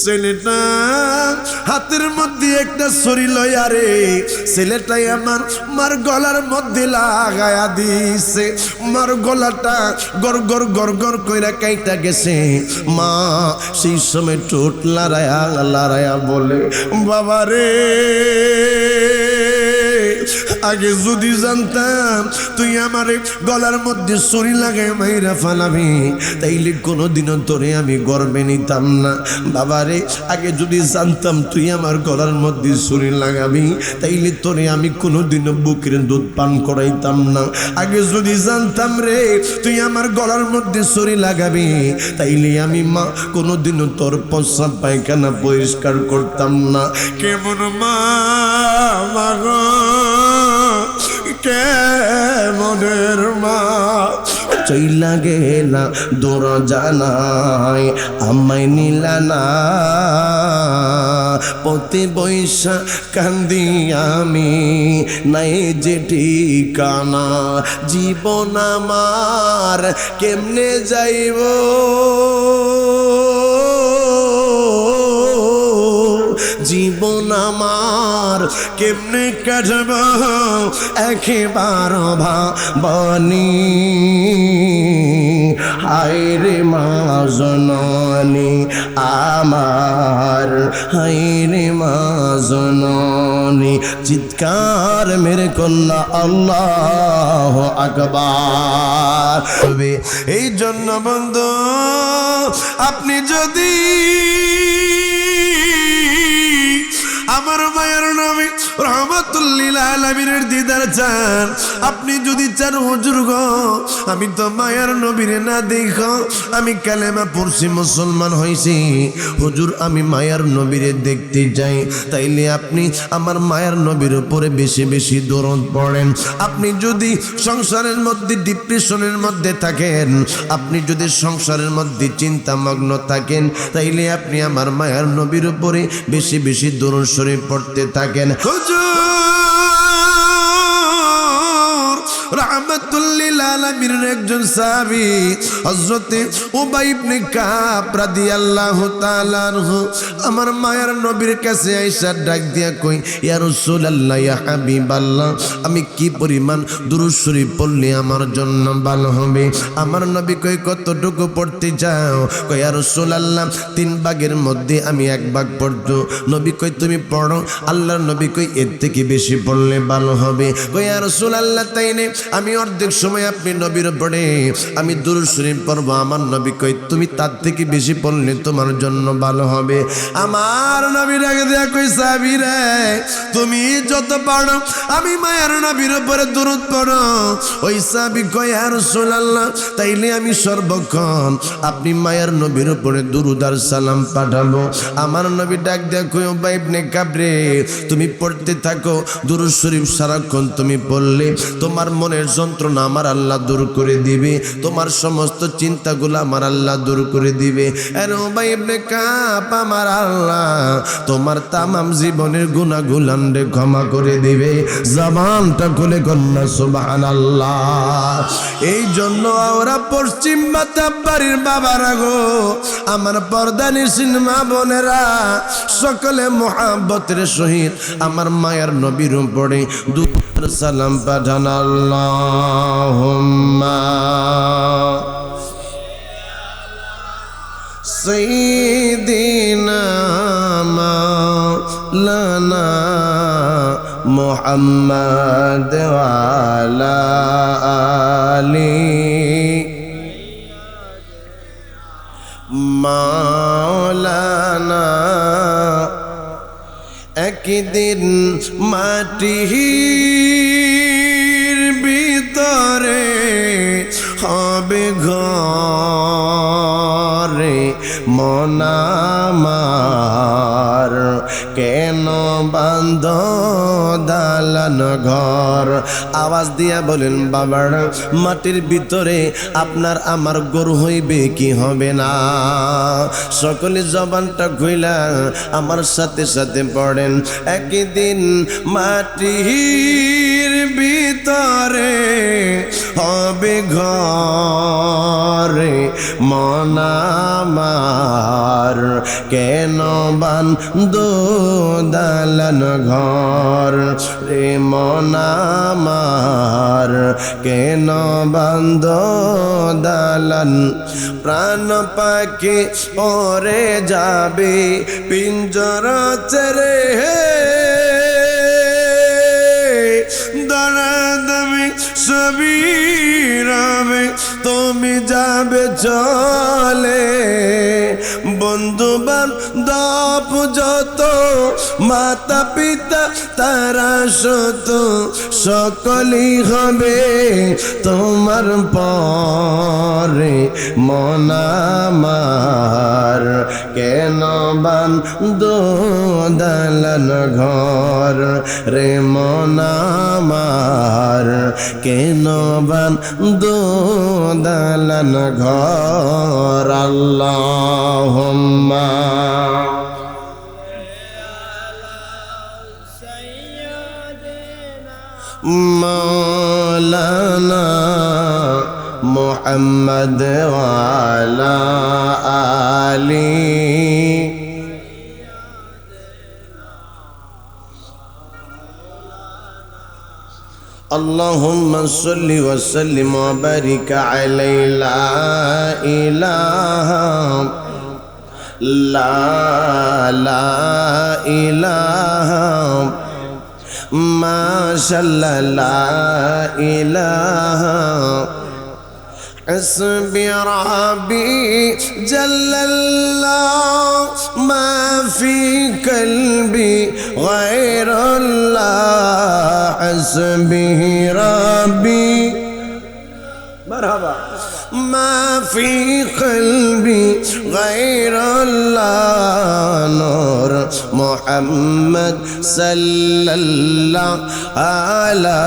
ছেলেটা হাতের মধ্যে একটা ছুরি লইয়া রে ছেলেটাই আমার মার গলার মধ্যে লাগায়া দিছে। মার গলাটা গর গর গর গর কইরা কাইটা গেছে। মা সেই সময় ঠোঁট লড়ায়া লড়ায়া বলে, বাবা রে, আগে যদি জানতাম তুই আমার গলার মধ্যে ছুরি লাগাই মাইরা ফালাবি তাইলে কোনোদিনও তোরে আমি গর্বে নিতাম না। বাবারে, আগে যদি জানতাম তুই আমার গলার মধ্যে ছুরি লাগাবি তাইলে তোরে আমি কোনোদিনও বুকের দুধ পান করাইতাম না। আগে যদি জানতাম রে তুই আমার গলার মধ্যে ছুরি লাগাবি তাইলে আমি মা কোনোদিনও তোর প্রস্রাব পায়খানা পরিষ্কার করতাম না। কেমন মা মাগো, কেমনের মা, চইলা গেলা দূর জানাই আমায় নিলা না। পথে বৈশা কান্দি আমি নাই যে ঠিকানা। জীবন আমার কেমনে যাইব, জীবন আমার কেমনে কাটব একেবার ভাবনি। হায় রে মা জননী আমার, হায় রে মা জননী। চিৎকার মেরে কন্যা আল্লাহু আকবার। এই জন্য বন্ধু, আপনি যদি আমার মায়ের নবী রহমাতুল লিল আলামিনের দিদার চান, আপনি যদি চান হুজুর গো আমি তো মায়ের নবীর না দেখো আমি কালেমা পড়ছি মুসলমান হইছি, হুজুর আমি মায়ের নবীরে দেখতে যাই, তাইলে আপনি আমার মায়ের নবীর উপরে বেশি বেশি দরুদ পড়েন। আপনি যদি সংসারের মধ্যে ডিপ্রেশনের মধ্যে থাকেন, আপনি যদি সংসারের মধ্যে চিন্তামগ্ন থাকেন, তাইলে আপনি আমার মায়ের নবীর উপরে বেশি বেশি দরুদ শরীফ পড়তে থাকেন। হুজুর রাহমাতুল লিল আলামিনের একজন সাহাবী হযরতে উবাই ইবনে কাব রাদিয়াল্লাহু তাআলা আনহু আমার মায়ের নবীর কাছে আয়েশা ডাক দিয়া কই, ইয়া রাসূলুল্লাহ, ইয়া হাবিবাল্লাহ, আমি কি পরিমাণ দুরূদ শরীফ পড়লে আমার জন্য ভালো হবে? আমার নবী কই, কতটুকু পড়তে চাও? কই, ইয়া রাসূলুল্লাহ, 3 ভাগের মধ্যে আমি 1 ভাগ পড়তো। নবী কই, তুমি পড়ো। আল্লাহর নবী কই, এর থেকে বেশি পড়লে ভালো হবে। কই, ইয়া রাসূলুল্লাহ, তাইলে আমি অর্ধেক সময় আপনি নবীর পড়ে আমি দুরূদ শরীফ পড়বো। আমার নবী কই, তুমি তার থেকে বেশি পড়লে তোমার জন্য ভালো হবে। আমার নবী ডাকে দেয়া কই, সাহাবী রে, তুমি যত পড়ো আমি মায়ের নবীর উপরে দুরূদ পড়ো। ওই সাহাবী কই, ইয়া রাসূলুল্লাহ, তাইলে আমি সর্বক্ষণ আপনি মায়ের নবীর উপরে দুরূদ আর সালাম পাঠাবো। আমার নবী ডাক দেয়া কই, উবাই ইবনে কাব রে, তুমি পড়তে থাকো দুরূদ শরীফ, সারাক্ষণ তুমি পড়লে তোমার মনের যন্ত্রণা আমার আল্লাহ দূর করে দিবে, তোমার সমস্ত চিন্তাগুলো আমার আল্লাহ দূর করে দিবে। আর উবাই ইবনে কাব, আমার আল্লাহ তোমার তামাম জীবনের গুনাহগুলো ক্ষমা করে দিবে। জবানটা খুলে কন্যা সুবহানাল্লাহ। এই জন্য ওরা পশ্চিম বাড়ির বাবারা গো, আমার পর্দানিশীন মা বোনেরা, সকলে মুহাব্বতের সহিত আমার মায়ের নবীর উপরে দুরূদ সালাম পাঠান। আল্লাহুম্মা সাইয়্যিদিনা মাওলানা মুহাম্মদ ওয়া আলা আলি মাওলানা। একদিন মাটির ভিতরে হবে ঘরে মন আমার, কেন বান্ধ দালান ঘর? আওয়াজ দিয়া বলেন বাবারা, মাটির ভিতরে আপনার আমার গরু হইবে কি হবে না? সকলে জবানটা খুইলা আমার সাথে সাথে পড়েন। একদিন মাটির ভিতরে হবে ঘরে মন আমার কেন বান্ধো দালান ঘর রে মন আমার কেন বান্ধো দালান প্রাণ পাখি ওরে যাবে পিঞ্জরা ছেড়ে দরাদমি সবই রবে তুমি যাবে চলে বন্ধু বান্ধব যত মাতা পিতা তারা শত সকলেই হবে তোমার পরে মন আমার কেন বান্ধো দালান ঘর রে মন আমার কেন বান্ধো দালান ঘর আল্লাহুম্মা মাওলানা মুহাম্মদ ওয়া আলা আলি اللهم صل وسلم وبارك عليه لا إله ما شاء الله لا إله حسبي ربي جل الله ما في قلبي غير الله حسبي ربي مرحبا ما في قلبي غير الله نور محمد صلى الله على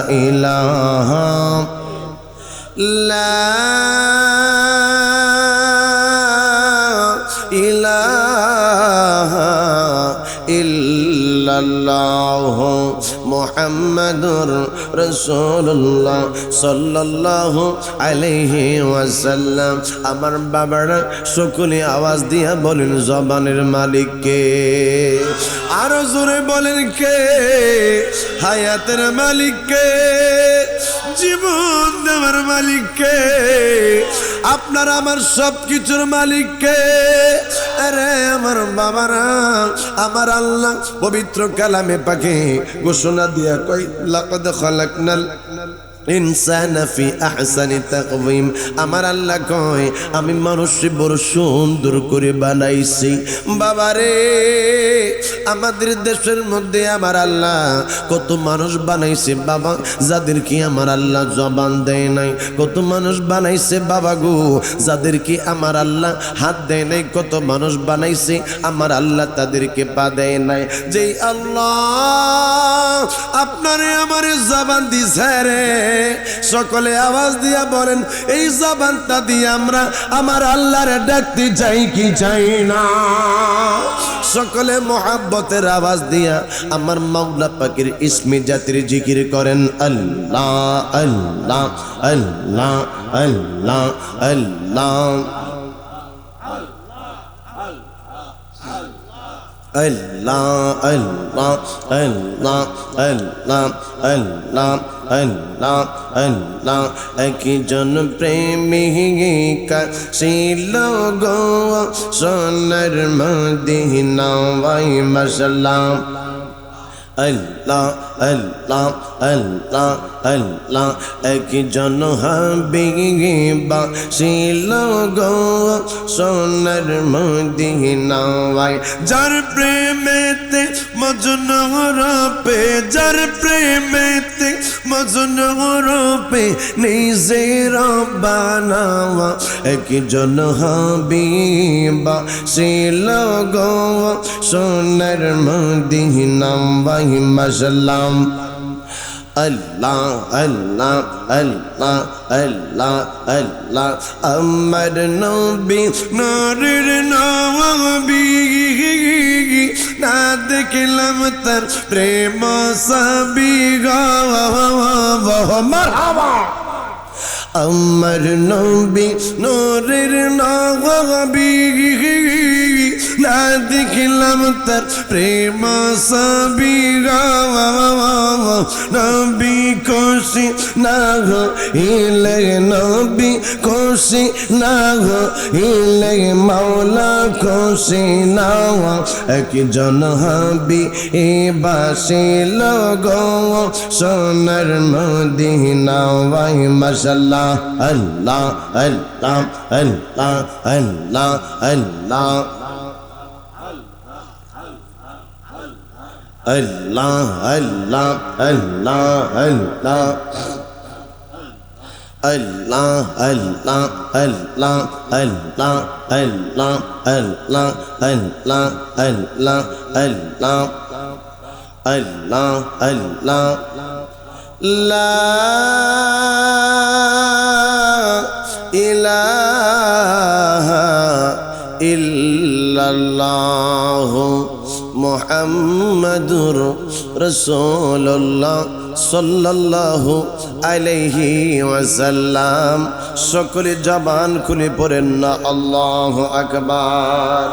إله لا إله إلا الله মুহাম্মাদুর রাসূলুল্লাহ সাল্লাল্লাহু আলাইহি ওয়াসাল্লাম আমার বাবারা সকলে আওয়াজ দিয়া বলেন জবানের মালিক কে আর জোরে বলেন কে হায়াতের মালিক কে জীবন দেওয়ার মালিক কে আপনার আমার সব কিছুর মালিক কে আরে আমার বাবারা আমার আল্লাহ পবিত্র কালামে পাকে ঘোষণা দিয়া কই লাকাদ খালাকনাল ইনসানা ফি আহসানি তাকওয়িম আমার আল্লাহ কয় আমি মানুষকে বড় সুন্দর করে বানাইছি বাবারে আমাদের দেশের মধ্যে আমার আল্লাহ কত মানুষ বানাইছে বাবা যাদেরকে আমার আল্লাহ জবান দেয় নাই কত মানুষ বানাইছে বাবা গো যাদেরকে আমার আল্লাহ হাত দেয় নাই কত মানুষ বানাইছে আমার আল্লাহ তাদেরকে পা দেয় নাই যেই আল্লাহ আপনারে আমারে জবান দিছে রে সকলে আওয়াজ দিয়া বলেন এই জবানটা দিয়ে আমরা আমার আল্লাহর ডাকতে চাই কি চাই না সকলে মোহাব্বতের আওয়াজ দিয়া আমার মাওলা পাকের ইসমে জাতির জিকির করেন আল্লাহ আল্লাহ আল্লাহ আল্লাহ আল্লাহ Allah Allah Allah Allah Allah Allah Allah একজন প্রেমিকা ছিল গো সোনার মদিনা ওয়াই মাশাআল্লাহ Allah Allah Allah Allah একজন হাবিবা ছিল গো সোনার মদিনা ওয়াই যার প্রেমেতে মজনু রূপে যার প্রেমেতে মজনু রূপে নিজে রব্বানা একজন হাবিবা ছিল গো সোনার মদিনা ওয়াই মাশাআল্লাহ Allah Allah Allah Allah Allah আমার নবী নূরের নবী না দেখলাম তার প্রেম ছবি গো মারহাবা আমার নবী নূরের নবী না দেখলাম তার প্রেম ছবি গো নবী খুশি না হইলে নবী খুশি না হইলে মাওলা খুশি না একজন হবি এ বাসিল গো সোনার মদিনা ওয়াই মাশাআল্লাহ আল্লাহ আল্লাহ আল্লাহ আল্লাহ আল্লাহ Allah, Allah, Allah, Allah. Allah, Allah, Allah, Allah, Allah, Allah, Allah, Allah, Allah, Allah, Allah. La ilaha illallah মুহাম্মাদুর রাসূলুল্লাহ সাল্লাল্লাহু আলাইহি ওয়াসাল্লাম সকলে জবান খুলে পড়েন না আল্লাহু আকবার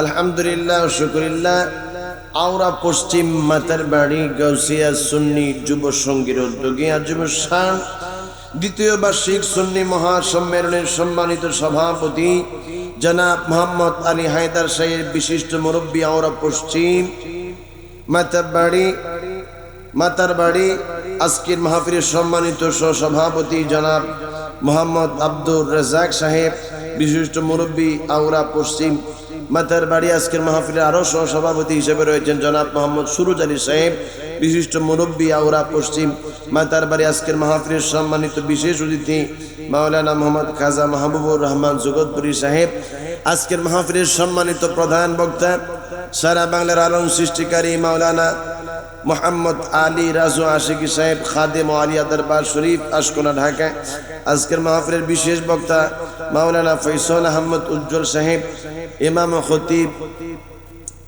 আলহামদুলিল্লাহ শুকরিল্লাহ আওরা পশ্চিম মাতারবাড়ি গাউসিয়া সুন্নি যুব সংঘের উদ্যোগে আজম শান দ্বিতীয় বার্ষিক সুন্নি মহাসম্মেলনের সম্মানিত সভাপতি জনাব মোহাম্মদ আলী হায়দার সাহেব বিশিষ্ট মুরব্বী আওরা পশ্চিম মাতারবাড়ি আজকের মাহফিলের সম্মানিত সভাপতি জনাব মোহাম্মদ আব্দুর রাজ্জাক সাহেব বিশিষ্ট মুরব্বী আওরা পশ্চিম মাতারবাড়ি আজকের মাহফিলের আরো সভাপতি হিসেবে রয়েছেন জনাব মোহাম্মদ সুরুজ আলী সাহেব বিশিষ্ট মুরব্বী আওরা পশ্চিম মাতারবাড়ি আজকের মাহফিলের সম্মানিত বিশেষ অতিথি মাওলানা মোহাম্মদ খাজা মাহবুবুর রহমান জগৎপুরী সাহেব আজকের মাহফিলের সম্মানিত প্রধান বক্তা সারা বাংলার আলম সৃষ্টিকারী মাওলানা মোহাম্মদ আলী রাজু আশিকি সাহেব খাদেম আলিয়া দরবার শরীফ আশকোনা ঢাকা আজকের মাহফিলের বিশেষ বক্তা মাওলানা ফৈসল আহমদ উজ্জ্বল সাহেব ইমাম ও খতিব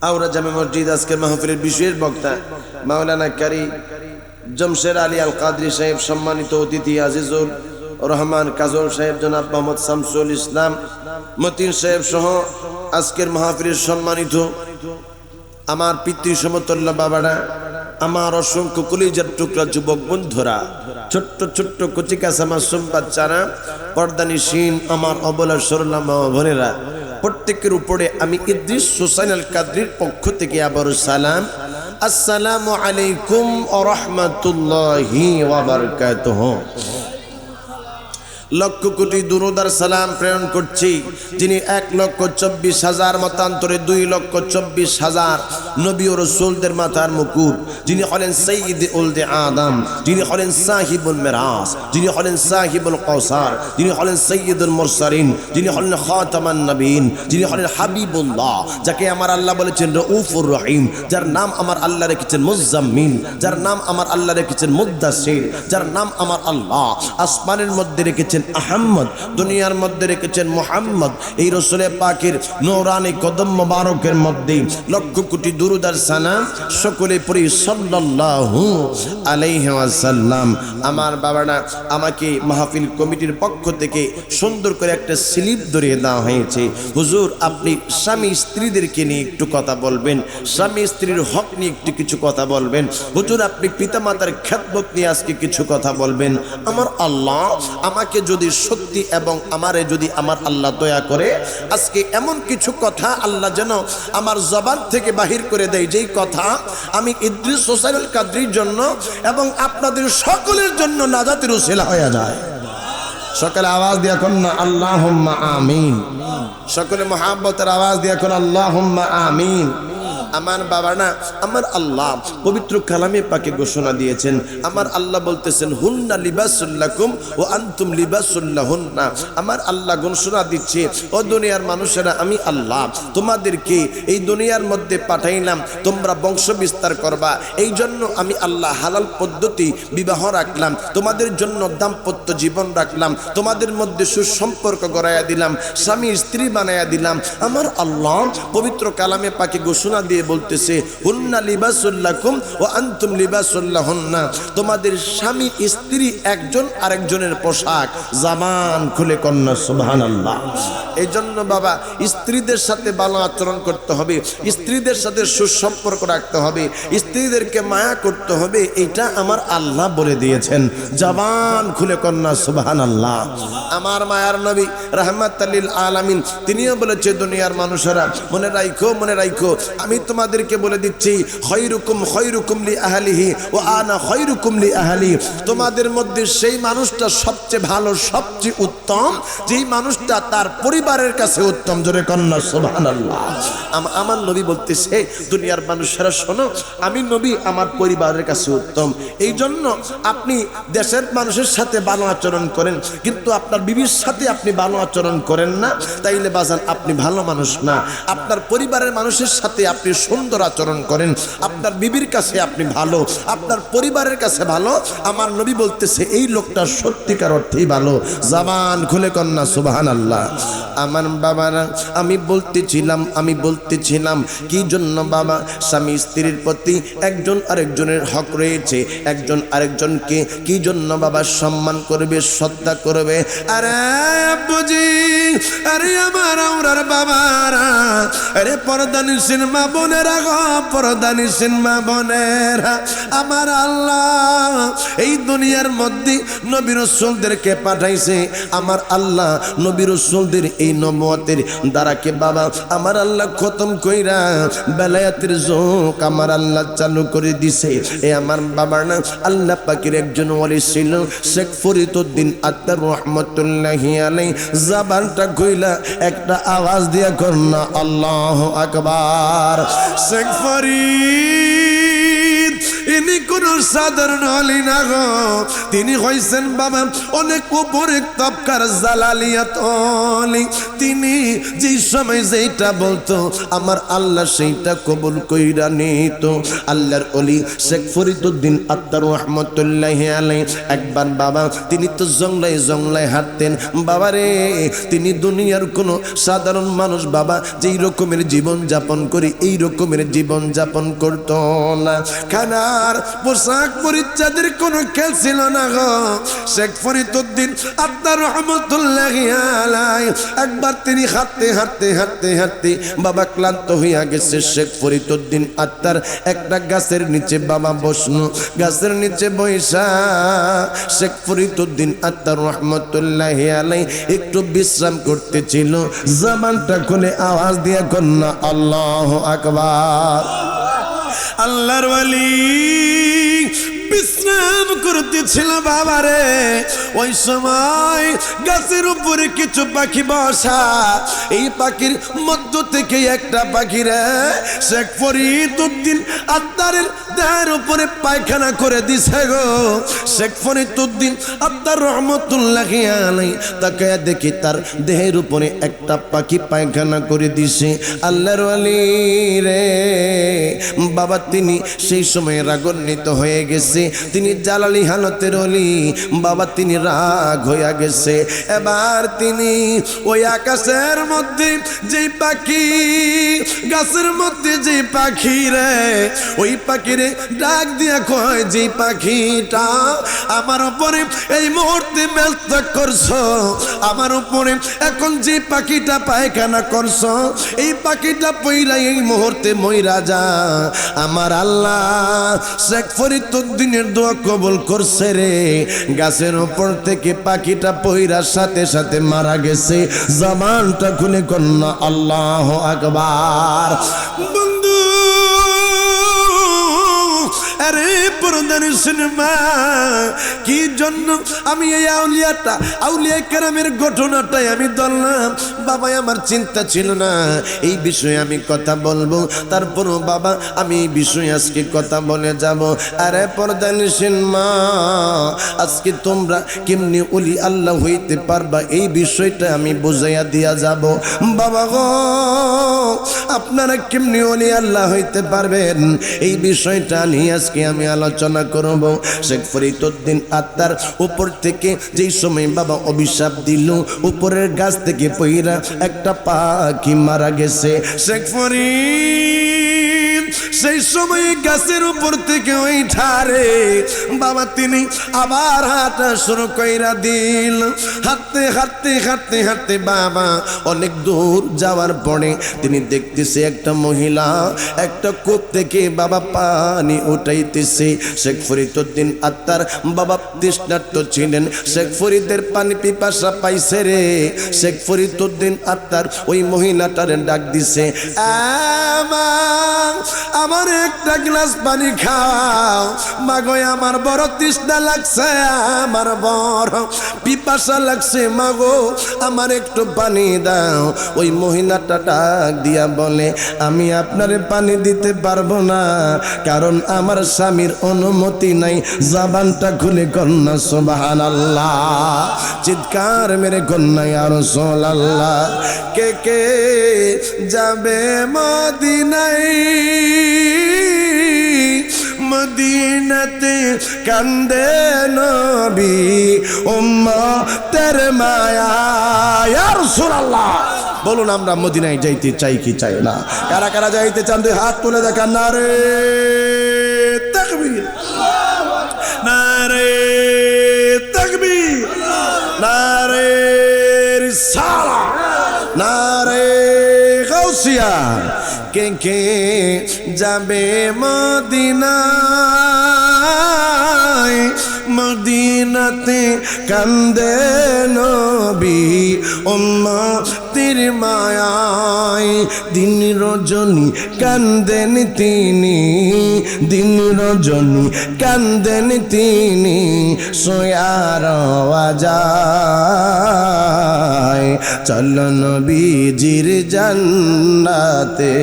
আওরা জামে মসজিদ আজকের মাহফিলের বিশেষ বক্তা মাওলানা কারি জমশের আলী আল কাদরি সাহেব সম্মানিত অতিথি আজিজুল রহমান কাজল সাহেব জনাব মোহাম্মদ শামসুল ইসলাম মতিন সাহেব সহ আজকের মাহফিলের সম্মানিত আমার পিতৃ সমতুল্য বাবারা আমার অসংখ্য কলিজার টুকরা যুবক বন্ধুরা ছোট্ট ছোট্ট কচিকাচা মাসুম বাচ্চারা পর্দানিসীন আমার অবলা সরলা মা বোনেরা প্রত্যেকের উপরে আমি ইদ্রিস হোসেন আল কাদরির পক্ষ থেকে আবার সালাম আসসালামু আলাইকুম ওয়া রাহমাতুল্লাহি ওয়া বারাকাতুহু লক্ষ কোটি দুরুদার সালাম প্রেরণ করছি যিনি 1,24,000 মতান্তরে 2,24,000 নবী ও রাসূলদের মাথার মুকুট যিনি হলেন সাইয়্যিদ উলদে আদম যিনি হলেন সাহিবুল মিরাস যিনি হলেন সাহিবুল কাউসার যিনি হলেন সাইয়্যিদুল মুরসালিন যিনি হলেন খাতামান নবীন যিনি হলেন হাবিবুল্লাহ যাকে আমার আল্লাহ বলেছেন রউফুর রহিম যার নাম আমার আল্লাহ রেখেছেন মুজাম্মিল যার নাম আমার আল্লাহ রেখেছেন মুদ্দাসির যার নাম আমার আল্লাহ আসমানের মধ্যে রেখেছেন আহমদ দুনিয়ার মধ্যে রেখেছেন মুহাম্মদ এই রাসূলের পাকের নূরানি কদম মোবারকের মধ্যে লক্ষ কোটি দুরূদ আর সালাম সকলে পড়ি সাল্লাল্লাহু আলাইহি ওয়াসাল্লাম আমার বাবারা আমাকে মাহফিল কমিটির পক্ষ থেকে সুন্দর করে একটা স্লিপ ধরিয়ে দেওয়া হয়েছে হুজুর আপনি স্বামী স্ত্রীদেরকে নিয়ে একটু কথা বলবেন স্বামী স্ত্রীর হক নিয়ে একটু কিছু কথা বলবেন হুজুর আপনি পিতামাতার খেদমত নিয়ে আজকে কিছু কথা বলবেন আমার আল্লাহ আমাকে যদি সত্যি এবং আমারে যদি আমার আল্লাহ দয়া করে আজকে এমন কিছু কথা আল্লাহ যেন আমার জবান থেকে বাহির করে দেয় যেই কথা আমি ইদ্রিস হোসেন আল কাদরির জন্য এবং আপনাদের সকলের জন্য নাজাতের উসিলা হয়ে যায় সকলে আওয়াজ দিয়ে এখন না আল্লাহুম্মা আমিন সকলে মুহাব্বতের আওয়াজ দিয়ে এখন আল্লাহুম্মা আমিন আমার বাবা না আমার আল্লাহ পবিত্র কালামে পাকে ঘোষণা দিয়েছেন আমার আল্লাহ বলতেছেন হুন্না লিবাসুল লাকুম ওয়া আনতুম লিবাসুল লাহুন্না আমার আল্লাহ ঘোষণা দিচ্ছে ও দুনিয়ার মানুষেরা আমি আল্লাহ তোমাদেরকে এই দুনিয়ার মধ্যে পাঠাইলাম তোমরা বংশ বিস্তার করবা এই জন্য আমি আল্লাহ হালাল পদ্ধতি বিবাহ রাখলাম তোমাদের জন্য দাম্পত্য জীবন রাখলাম তোমাদের মধ্যে সুসম্পর্ক গড়াইয়া দিলাম স্বামী স্ত্রী বানাইয়া দিলাম আমার আল্লাহ পবিত্র কালামে পাকে ঘোষণা দিয়ে বলতেছে হুন্না লিবাসুল লাকুম ওয়া আনতুম লিবাসুল লাহুন্না, তোমাদের স্বামী স্ত্রী একজন আরেকজনের পোশাক। জামান খুলে কন্যা সুবহানাল্লাহ। এই জন্য বাবা স্ত্রীদের সাথে ভালো আচরণ করতে হবে, স্ত্রীদের সাথে সুসম্পর্ক রাখতে হবে, স্ত্রীদেরকে মায়া করতে হবে। এটা আমার আল্লাহ বলে দিয়েছেন। জবান খুলে কন্যা সুবহানাল্লাহ। আমার মায়ার নবী রাহমাতাল লিল আলামিন তিনিও বলেছে দুনিয়ার মানুষেরা মনে রাখো, মনে রাখো, আমি তোমাদেরকে বলে দিচ্ছি খৈরুকুম খৈরুকুম লি আহলিহি ওয়া আনা খৈরুকুম লি আহলি। তোমাদের মধ্যে সেই মানুষটা সবচেয়ে ভালো, সবচেয়ে উত্তম, যেই মানুষটা তার পরিবারের কাছে উত্তম। জোরে কন্যা সুবহানাল্লাহ। আমার নবী বলতেছে দুনিয়ার মানুষেরা শোনো, আমি নবী আমার পরিবারের কাছে উত্তম। এই জন্য আপনি দেশের মানুষের সাথে ভালো আচরণ করেন, কিন্তু আপনার বিবির সাথে আপনি ভালো আচরণ করেন না, তাইলে বাজান আপনি ভালো মানুষ না। আপনার পরিবারের মানুষের সাথে আপনি সুন্দর আচরণ করেন, আপনার বিবির কাছে আপনি ভালো, আপনার পরিবারের কাছে ভালো। আমার নবী বলতেছে এই লোকটা সত্যিকার অর্থেই ভালো। জবান খুলে কন্যা সুবহানাল্লাহ। আমার বাবারা আমি বলতেছিলাম কি জন্য বাবা স্বামী স্ত্রীর প্রতি একজন আরেকজনের হক রয়েছে, একজন আরেকজনকে কি জন্য বাবা সম্মান করবে, শ্রদ্ধা করবে। আরে বুঝি, আরে আমার আমরার বাবারা, আরে পর্দানিসীন মা বোনেরা গো, পর্দানিসীন মা বোনেরা, আমার আল্লাহ এই দুনিয়ার মধ্যে নবী রাসূলদেরকে পাঠাইছে। আমার আল্লাহ নবী রাসূলদের এই নবুয়তের দ্বারাকে বাবা আমার আল্লাহ খতম কইরা বেলায়েতের যুগ আমার আল্লাহ চালু করে দিছে। এ আমার বাবার না আল্লাহ পাকের একজন ওলি ছিল শেখ ফরিদউদ্দিন আত্তার রহমাতুল্লাহি আলাইহি। জবানটা কইলা একটা আওয়াজ দিয়া কর না আল্লাহু আকবার। শেখ ফরিদ ইনি কোন সাধারণ ওলি না গো, তিনি হইছেন বাবা অনেক উপরে তবকার জালালিয়াত ওলি। তিনি যেই সময় যেটা বলতো আমার আল্লাহ সেইটা কবুল কইরা নিত। আল্লাহর ওলি শেখ ফরিদউদ্দিন আত্তার রহমাতুল্লাহি আলাইহি একবার বাবা তিনি তো জংলায় হাঁটতেন বাবারে। তিনি দুনিয়ার কোন সাধারণ মানুষ বাবা যেই রকমের জীবন যাপন করি এই রকমের জীবন যাপন করত না। খানার পোশাক পরিচ্ছদের কোনো খেল ছিল না গো। শেখ ফরিদউদ্দিন আত্তার রহমাতুল্লাহি আলাইহি একবার তিনি হাঁটতে বাবা ক্লান্ত হইয়া গেছে। শেখ ফরিদউদ্দিন আত্তার একটা গাছের নিচে বাবা বসনো, গাছের নিচে বইসা শেখ ফরিদউদ্দিন আত্তার রহমাতুল্লাহি আলাইহি একটু বিশ্রাম করতেছিল। জবানটা খুলে আওয়াজ দিয়া কন্যা আল্লাহু আকবার। আল্লাহর ওলি বিশ্রাম করতেছিল বাবারে। ওই সময় গাছের উপরে কিছু পাখি বসা, এই পাখির মধ্য থেকে একটা পাখি রে শেখ ফরিদউদ্দিন আত্তারের দেহের উপরে পায়খানা করে দিছে গো। শেখ ফরিদউদ্দিন আত্তার রহমাতুল্লাহি আলাইহি তাকে দেখি তার দেহের উপরে একটা পাখি পায়খানা করে দিছে। আল্লাহর ওলি রে বাবা তিনি সেই সময় রাগান্বিত হয়ে গেছে। তিনি জালালি হালতের ওলি বাবা, তিনি রাগ হইয়া গেছে। এবার তিনি ওই আকাশের মধ্যে যে পাখি, গাছের মধ্যে যে পাখি রে, ওই পাখিরে ডাক দিয়া কয় যে পাখিটা আমার উপরে এই মুহূর্তে ব্যস্ত করছো, আমার উপরে এখন যে পাখিটা পায়খানা করছো, এই পাখিটা পইরা এই মুহূর্তে মইরা যা। আমার আল্লাহ শেখ ফরিদউদ্দিনের দোয়া কবুল করছে রে। গাছের উপর থেকে পাখিটা পইরার সাথে সাথে মারা গেছে। জবানটা খুলে কন্যা আল্লাহু আকবার। বন্ধু আরে পরদানি সিনেমা কি জন্য আমি এই আউলিয়া কেরামের ঘটনাটাই আমি ধরলাম বাবা। আমার চিন্তা ছিল না এই বিষয়ে আমি কথা বলবো, তারপরও বাবা আমি এই বিষয়ে আজকে কথা বলে যাব। আরে পরদানি সিনেমা আজকে তোমরা কেমনি ওলি আল্লাহ হইতে পারবা এই বিষয়টা আমি বুঝাইয়া দিয়া যাব। বাবা গো আপনারা কেমনি ওলি আল্লাহ হইতে পারবেন এই বিষয়টা নিয়ে আজকে আমি আলোচনা করব। শেখ ফরিদউদ্দিন আত্তার উপর থেকে যেই সময় বাবা অভিশাপ দিল, উপরের গাছ থেকে পইরা একটা পাখি মারা গেছে। শেখ ফরিদ সেই সময় গাছের উপর থেকে ওই ঠারে বাবা তিনি আবার হাঁটা শুরু কইরা দিল। হাঁটতে হাঁটতে হাঁটতে হাঁটতে বাবা অনেক দূর যাওয়ার পরে তিনি দেখতেছে একটা মহিলা একটা কূপ থেকে বাবা পানি উঠাইতেছে। শেখ ফরিদউদ্দিন আত্মার বাবা তৃষ্ণার্ত ছিলেন, শেখ ফরিদের পানি পিপাসা পাইছে রে। শেখ ফরিদউদ্দিন আত্মার ওই মহিলাটার ডাক দিছে, আমার একটা গ্লাস পানি খাও মাগো, আমার বড় তৃষ্ণা লাগছে, আমার বড় পিপাসা লাগছে মাগো, আমার একটু পানি দাও। ওই মহিলাটা ডাক দিয়া বলে, আমি আপনারে পানি দিতে পারবো না, কারণ আমার স্বামীর অনুমতি নাই। জবানটা খুলে কন্যা সুবহানাল্লাহ, চিৎকার মেরে কন্যা ইয়া রাসূলুল্লাহ। কে কে যাবে মদিনায়, মদিনাতে কান্দে নবী উম্মতের মায়া। ইয়া রাসূলুল্লাহ, বলুন আমরা মদিনায় যাইতে চাই কি চাই না? কারা কারা যাইতে চান দুই হাত তুলে দেখান। নারে তাকবীর, নারে তাকবীর, নারে রিসালাত, নারে গাউসিয়া। কে কে যাবে মদিনায়, মদিনাতে কান্দে নবী উম্মতের মায়ায়। দিন রজনী কান্দেন তিনি, দিন রজনী কান্দেন তিনি, সোয়ার যায় চল নবীজির জান্নাতে।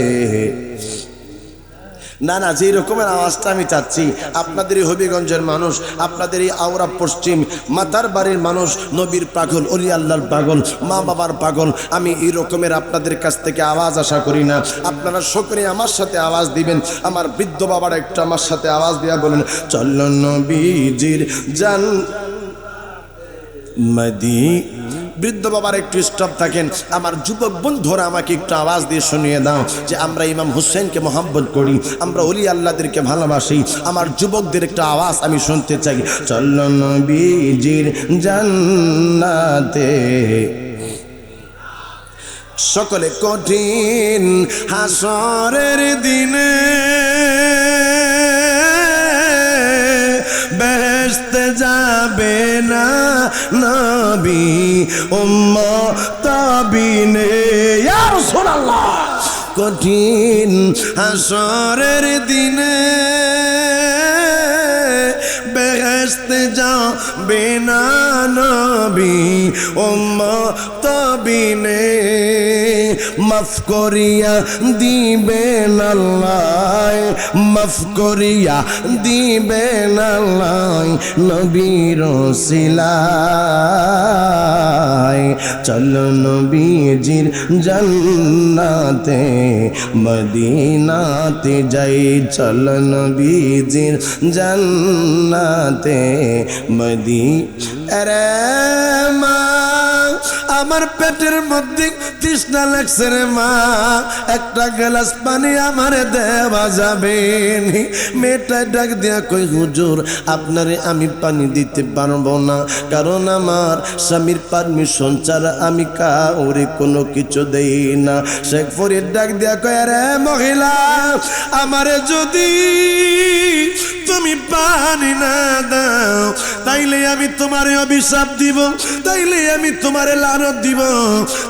না না, যে রকমের আওয়াজটা আমি চাচ্ছি, আপনাদের এই হবিগঞ্জের মানুষ, আপনাদের এই আওরা পশ্চিম মাতার বাড়ির মানুষ, নবীর পাগল, অলি আল্লাহর পাগল, মা বাবার পাগল, আমি এই রকমের আপনাদের কাছ থেকে আওয়াজ আশা করি না। আপনারা সকলে আমার সাথে আওয়াজ দিবেন। আমার বৃদ্ধ বাবার একটু আমার সাথে আওয়াজ দিয়া বলেন, চল নবীজির জান মদি। বৃদ্ধ বাবার একটু স্টপ থাকেন। আমার যুবক বন্ধুরা আমাকে একটু আওয়াজ দিয়ে শুনিয়ে দাও যে আমরা ইমাম হুসেনকে মহব্বত করি, আমরা ওলি আল্লাহদেরকে ভালোবাসি। আমার যুবকদের একটা আওয়াজ আমি শুনতে চাই, চলো নবীজির জান্নাতে। সকলে কঠিন হাসরের দিনে বেহেশতে যাবে না নবী উম্মত বিনে। ইয়া রাসূলুল্লাহ, কঠিন হাসরের দিনে বেহেশতে যাবে না নবী উম্মত বিনে। মাফ করিয়া দিবেন আল্লাহ, মাফ করিয়া দিবেন আল্লাহ নবীর ওসিলায়। চলো নবীজির জান্নাতে মদিনাতে যাই, চলো নবীজির জান্নাতে আরে মা, আমার পেটের মধ্যে তৃষ্ণা লাগছে রে মা, একটা গ্লাস পানি আমারে দেওয়া যাবে? মেয়েটা ডাক দিয়া কই, হুজুর আপনারে আমি পানি দিতে পারবো না, কারণ আমার স্বামীর পারমিশন ছাড়া আমি কাউরে কোনো কিছু দেই না। শেখ ফরিদ ডাক দিয়া কই, আরে মহিলা, আমারে যদি তুমি পানি না দাও তাইলে আমি তোমারে অভিশাপ দিব, তাইলে আমি তোমারে লানত দিব,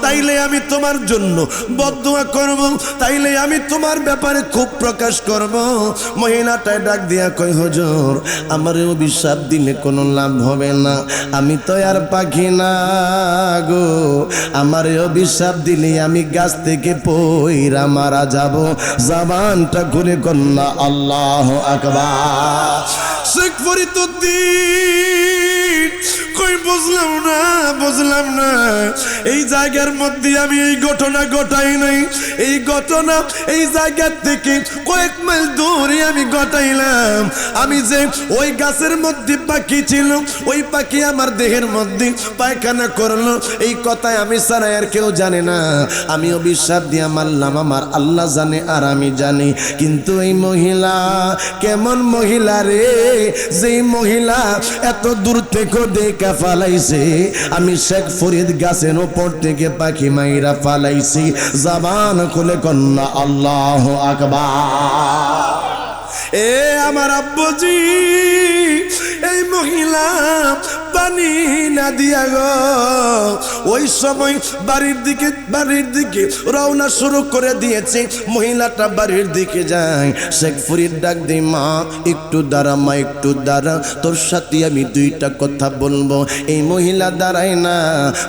তাইলে আমি তোমার জন্য বদদুয়া করব, তাইলে আমি তোমার ব্যাপারে খুব প্রকাশ করব। মহিলাটাই ডাক দিয়া কই, হুজুর আমারে অভিশাপ দিলে কোনো লাভ হবে না, আমি তো আর পাখি না গো, আমারে অভিশাপ দিলে আমি গাছ থেকে পইরা মারা যাব। জবানটা ঘুরে কন্যা আল্লাহু আকবার। শেখ ফরিদউদ্দিন কই বুঝলাম না এই জায়গার মধ্যে আমি এই ঘটনা ঘটাই নাই, এই ঘটনা এই জায়গা থেকে কয়েক মাইল দূরে আমি ঘটাইলাম। আমি যে ওই গাছের মধ্যে পাখি ছিল, ওই পাখি আমার দেহের মধ্যে পায়খানা করলো, এই কথাই আমি ছাড়া আর কেউ জানে না। আমি অভিশাপ দিয়া মারলাম, আমার আল্লাহ জানে আর আমি জানি। কিন্তু এই মহিলা কেমন মহিলা রে, যেই মহিলা এত দূর থেকে দেখা ফালাইছে। আমি শেখ ফরিদ গাছের উপর থেকে পাখি মাইরা ফালাইছি। জবান খুলে কন্যা আল্লাহু আকবার। এ আমার আব্বুজি, এই মহিলা পানি না দিয়া গো ওই সময় বাড়ির দিকে রওনা শুরু করে দিয়েছে। মহিলাটা বাড়ির দিকে যায়। শেখ ফরিদ ডাক দেয়, মা একটু দাঁড়া, মা একটু দাঁড়া, তোর সাথে আমি দুইটা কথা বলবো। এই মহিলা দাঁড়ায় না,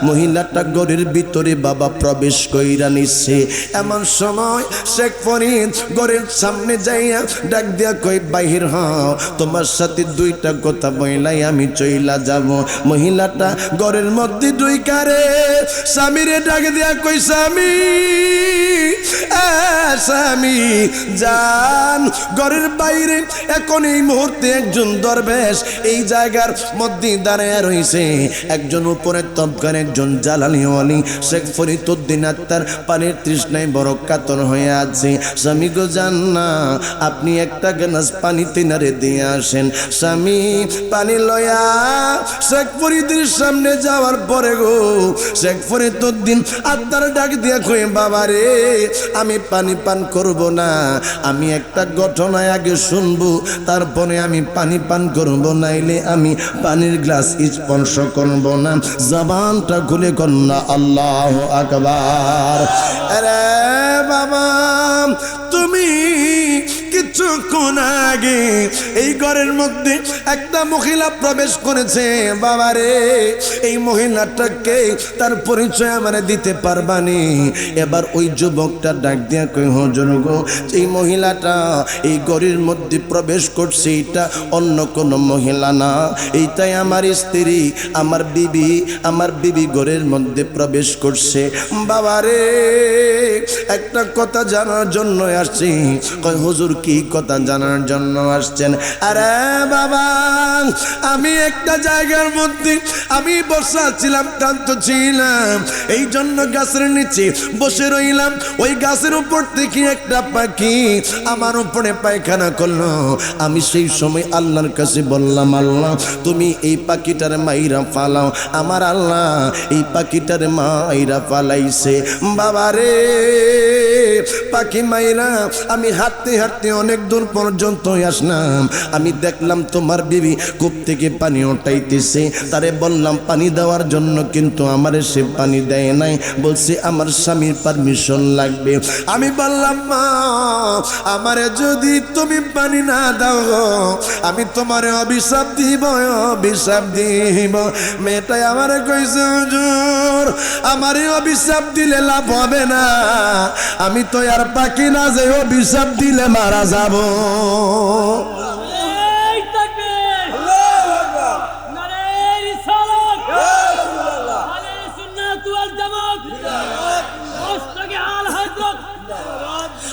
মহিলাটা ঘরের ভিতরে বাবা প্রবেশ কইরা নিচ্ছে। এমন সময় শেখ ফরিদ ঘরের সামনে যাইয়া ডাক দিয়া কই, বাহির হও, তোমার সাথে দুইটা কথা বইলাই আমি চইলা যাব। মহিলাটা ঘরের মধ্যে ঢুইকারে স্বামীরে ডাক দিয়া কই, স্বামী যান, ঘরের বাইরে এখন এই মুহূর্তে একজন দরবেশ এই জায়গার মধ্যে দাঁড়ায় রয়েছে। একজন উপরে তবকার, একজন জালালি ওয়ালি। শেখ ফরিদউদ্দিন আত্মার পানির তৃষ্ণায় বড় কাতর হয়ে আছে। স্বামী গো যান না, আপনি একটা গ্লাস পানি তিনারে দিয়ে আসেন। স্বামী পানি লয়া শেখ ফরিদের সামনে যাওয়ার পরে গো শেখ ফরিদউদ্দিন আত্মার ডাক দিয়া কই, বাবা রে আমি পানি পান করব না, আমি একটা ঘটনায় আগে শুনবো তারপরে আমি পানি পান করব, নাইলে আমি পানির গ্লাস স্পর্শ করব না। জবানটা খুলে কন্যা আল্লাহু আকবার। আরে বাবা, তুমি কিছুক্ষণ আগে এই ঘরের মধ্যে একটা মহিলা প্রবেশ করেছে। বাবারে এই মহিলাটাকে তার পরিচয় আমার দিতে পারবানি? এবার ওই যুবকটা ডাক দিয়া কই, হুজুর গো, এই মহিলাটা এই ঘরের মধ্যে প্রবেশ করছে, এটা অন্য কোনো মহিলা না, এইটাই আমার স্ত্রী, আমার বিবি ঘরের মধ্যে প্রবেশ করছে। বাবারে একটা কথা জানার জন্য আসছি। কই হুজুর কি কথা জানার জন্য আসছেন? আরে বাবা, আমি একটা জায়গার মধ্যে আমি বসা ছিলাম, ক্লান্ত ছিলাম, এই জন্য গাছের নিচে বসে রইলাম। ওই গাছের উপর থেকে একটা পাখি আমার উপরে পায়খানা করলো। আমি সেই সময় আল্লাহর কাছে বললাম, আল্লাহ তুমি এই পাখিটার মাইরা ফালাও। আমার আল্লাহ এই পাখিটার মাইরা ফালাইছে। বাবারে পাখি মাইরা আমি হাঁটতে হাঁটতে অনেক দূর পর্যন্ত আসলাম। আমি দেখলাম তোমার বিবি কূপ থেকে পানি উঠাইতেছে। তারে বললাম পানি দেওয়ার জন্য, কিন্তু আমারে সে পানি দেয় নাই, বলছে আমার স্বামীর পারমিশন লাগবে। আমি বললাম, মা আমারে যদি তুমি পানি না দাও আমি তোমারে অভিশাপ দিব। মেয়েটাই আমারে কইছে, হুজুর আমারে অভিশাপ দিলে লাভ হবে না, আমি তো আর পাখি না যে অভিশাপ দিলে মারা যাব।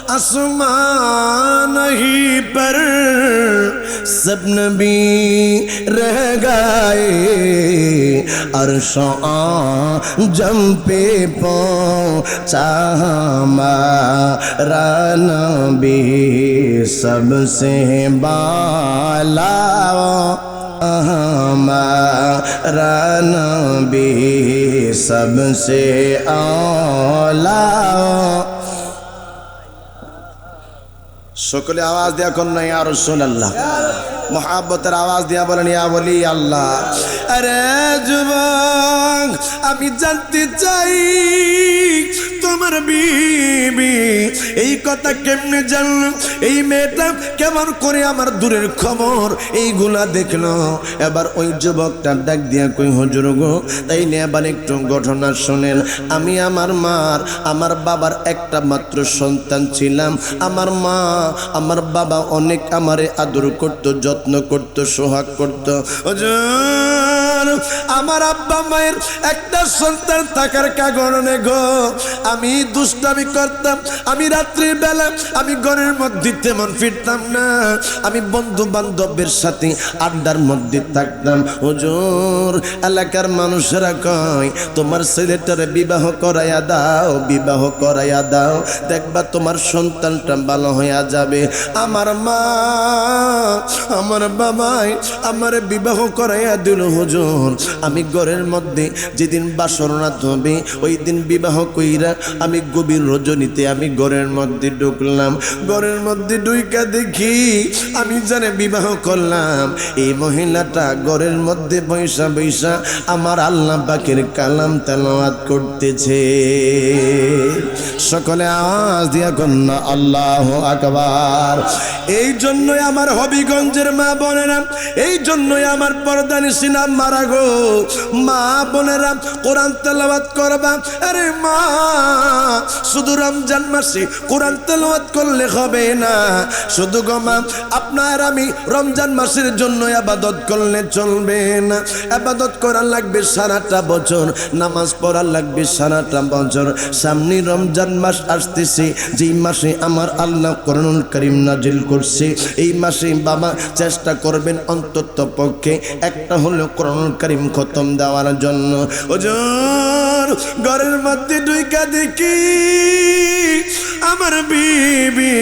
आसमान ही पर सब नबी रह गए, अर्शों आजम पे पहुंचा हमारा नबी सबसे बाला, हमारा नबी सबसे आला। সকলে আওয়াজ দেয়া কন্যা ইয়া রাসূলুল্লাহ, মুহাব্বতের আওয়াজ দিয়া বলেন ইয়া ওলি আল্লাহ। আরে যুবক, আমি জানতে চাই তোমার বিবি এই কথা কেমনে জানলো, এই মেয়েটা কেমন করে আমার দূরের খবর এইগুলা দেখলো। এবার ওই যুবকটা ডাক দিয়া কই, হুজুর গো তাইলে এবার একটু ঘটনা শোনেন। আমি আমার বাবার একটা মাত্র সন্তান ছিলাম। আমার মা আমার বাবা অনেক আমারে আদর করত, যত্ন করত, সোহাগ করত। হুজুর হুজুর আমার আব্বা মায়ের একটা সন্তান থাকার কারণে গো আমি দুষ্টামি করতাম, আমি রাত্রির বেলা আমি ঘরের মধ্যে তেমন ফিরতাম না, আমি বন্ধু বান্ধবের সাথে আড্ডার মধ্যে থাকতাম। হুজুর এলাকার মানুষেরা কয় তোমার ছেলেটারে বিবাহ করাইয়া দাও, বিবাহ করাইয়া দাও, দেখবা তোমার সন্তানটা ভালো হইয়া যাবে। আমার মা আমার বাবাই আমার বিবাহ করাইয়া দিল হুজুর। আমি ঘরের মধ্যে যেদিন বাসর রাত হবে ওই দিন বিবাহ কইরা আমি গভীর রজনীতে আমি ঘরের মধ্যে ঢুকলাম। ঘরের মধ্যে ঢুইকা দেখি আমি জানে বিবাহ করলাম, এই মহিলাটা ঘরের মধ্যে বৈশা বৈশা আমার আল্লাহ পাকের কালাম তেলাওয়াত করতেছে। সকলে আওয়াজ দিয়া কন্যা আল্লাহু আকবার। এই জন্যই আমার হবিগঞ্জের মা বোনেরা, এই জন্যই আমার পর্দানিসিনা মারা গো মা বোনেরা কোরআন তেলাওয়াত করবা। আরে মা শুধু রমজান মাসে কোরআন তেলাওয়াত করলে হবে না, শুধু গো মা আপনার আমি রমজান মাসের জন্য ইবাদত করলে চলবে না। ইবাদত করা লাগবে সারাটা বছর, নামাজ পড়া লাগবে সারাটা বছর। সামনে রমজান মাস আসতেছে, যেই মাসে আমার আল্লাহ কোরআনুল কারীম নাজিল করছে, এই মাসে বাবা চেষ্টা করবেন অন্তত পক্ষে একটা হলো কোরআনুল কারীম খতম দেওয়ার জন্য। হুজুর ঘরের মধ্যে ঢুইকা দেখি আমার বিবি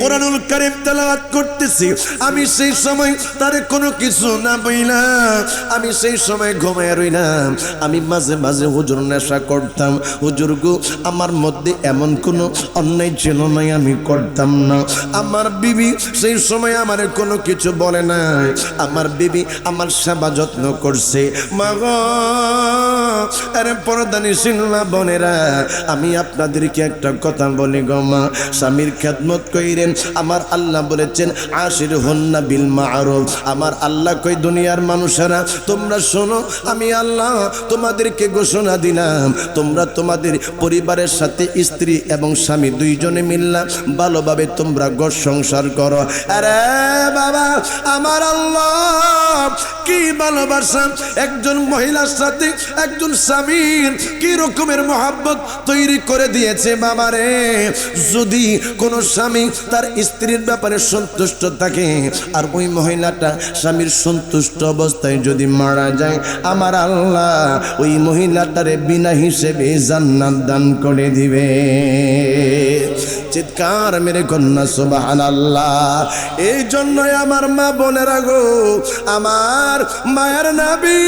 কোরআনুল কারীম তেলাওয়াত করতেছে। আমি সেই সময় তারে কোনো কিছু না বইলা আমি সেই সময় ঘুমায় রইলাম। আমি মাঝে মাঝে হুজুর নেশা করতাম। হুজুর গো আমার মধ্যে এমন কোনো অন্যায় ছিল না, আমি করতাম না। আমার বিবি সেই সময় আমার কোনো কিছু বলে নাই, আমার বিবি আমার সেবা যত্ন করছে। মা গো আরে পর্দানিসীন মা বোনেরা আমি আপনাদেরকে একটা কথা বলি গো মা, স্বামীর খেদমত কইরেন। আমার আল্লাহ বলেছেন আশিরহুন্না বিল মারুফ। আমার আল্লাহ কই দুনিয়ার মানুষেরা তোমরা শোনো, আমি আল্লাহ তোমাদেরকে ঘোষণা দিলাম তোমরা তোমাদের পরিবারের সাথে স্ত্রী এবং স্বামী দুইজনে মিল্লা ভালোভাবে তোমরা ঘর সংসার করো। আরে বাবা আমার আল্লাহ কি ভালোবাসা একজন মহিলার সাথে একজন স্বামীর কি রকমের মহব্বত তৈরি করে দিয়েছে বাবারে। যদি কোনো স্বামী তার স্ত্রীর ব্যাপারে সন্তুষ্ট থাকে আর ওই মহিলাটা স্বামীর সন্তুষ্ট অবস্থায় যদি মারা যায়, আমার আল্লাহ ওই মহিলাটারে বিনা হিসেবে জান্নাত দান করে দিবে। চিৎকার মেরে কন্যা সুবহানাল্লাহ। এই জন্যই আমার মা বোনেরা গো আমার মায়ের নবী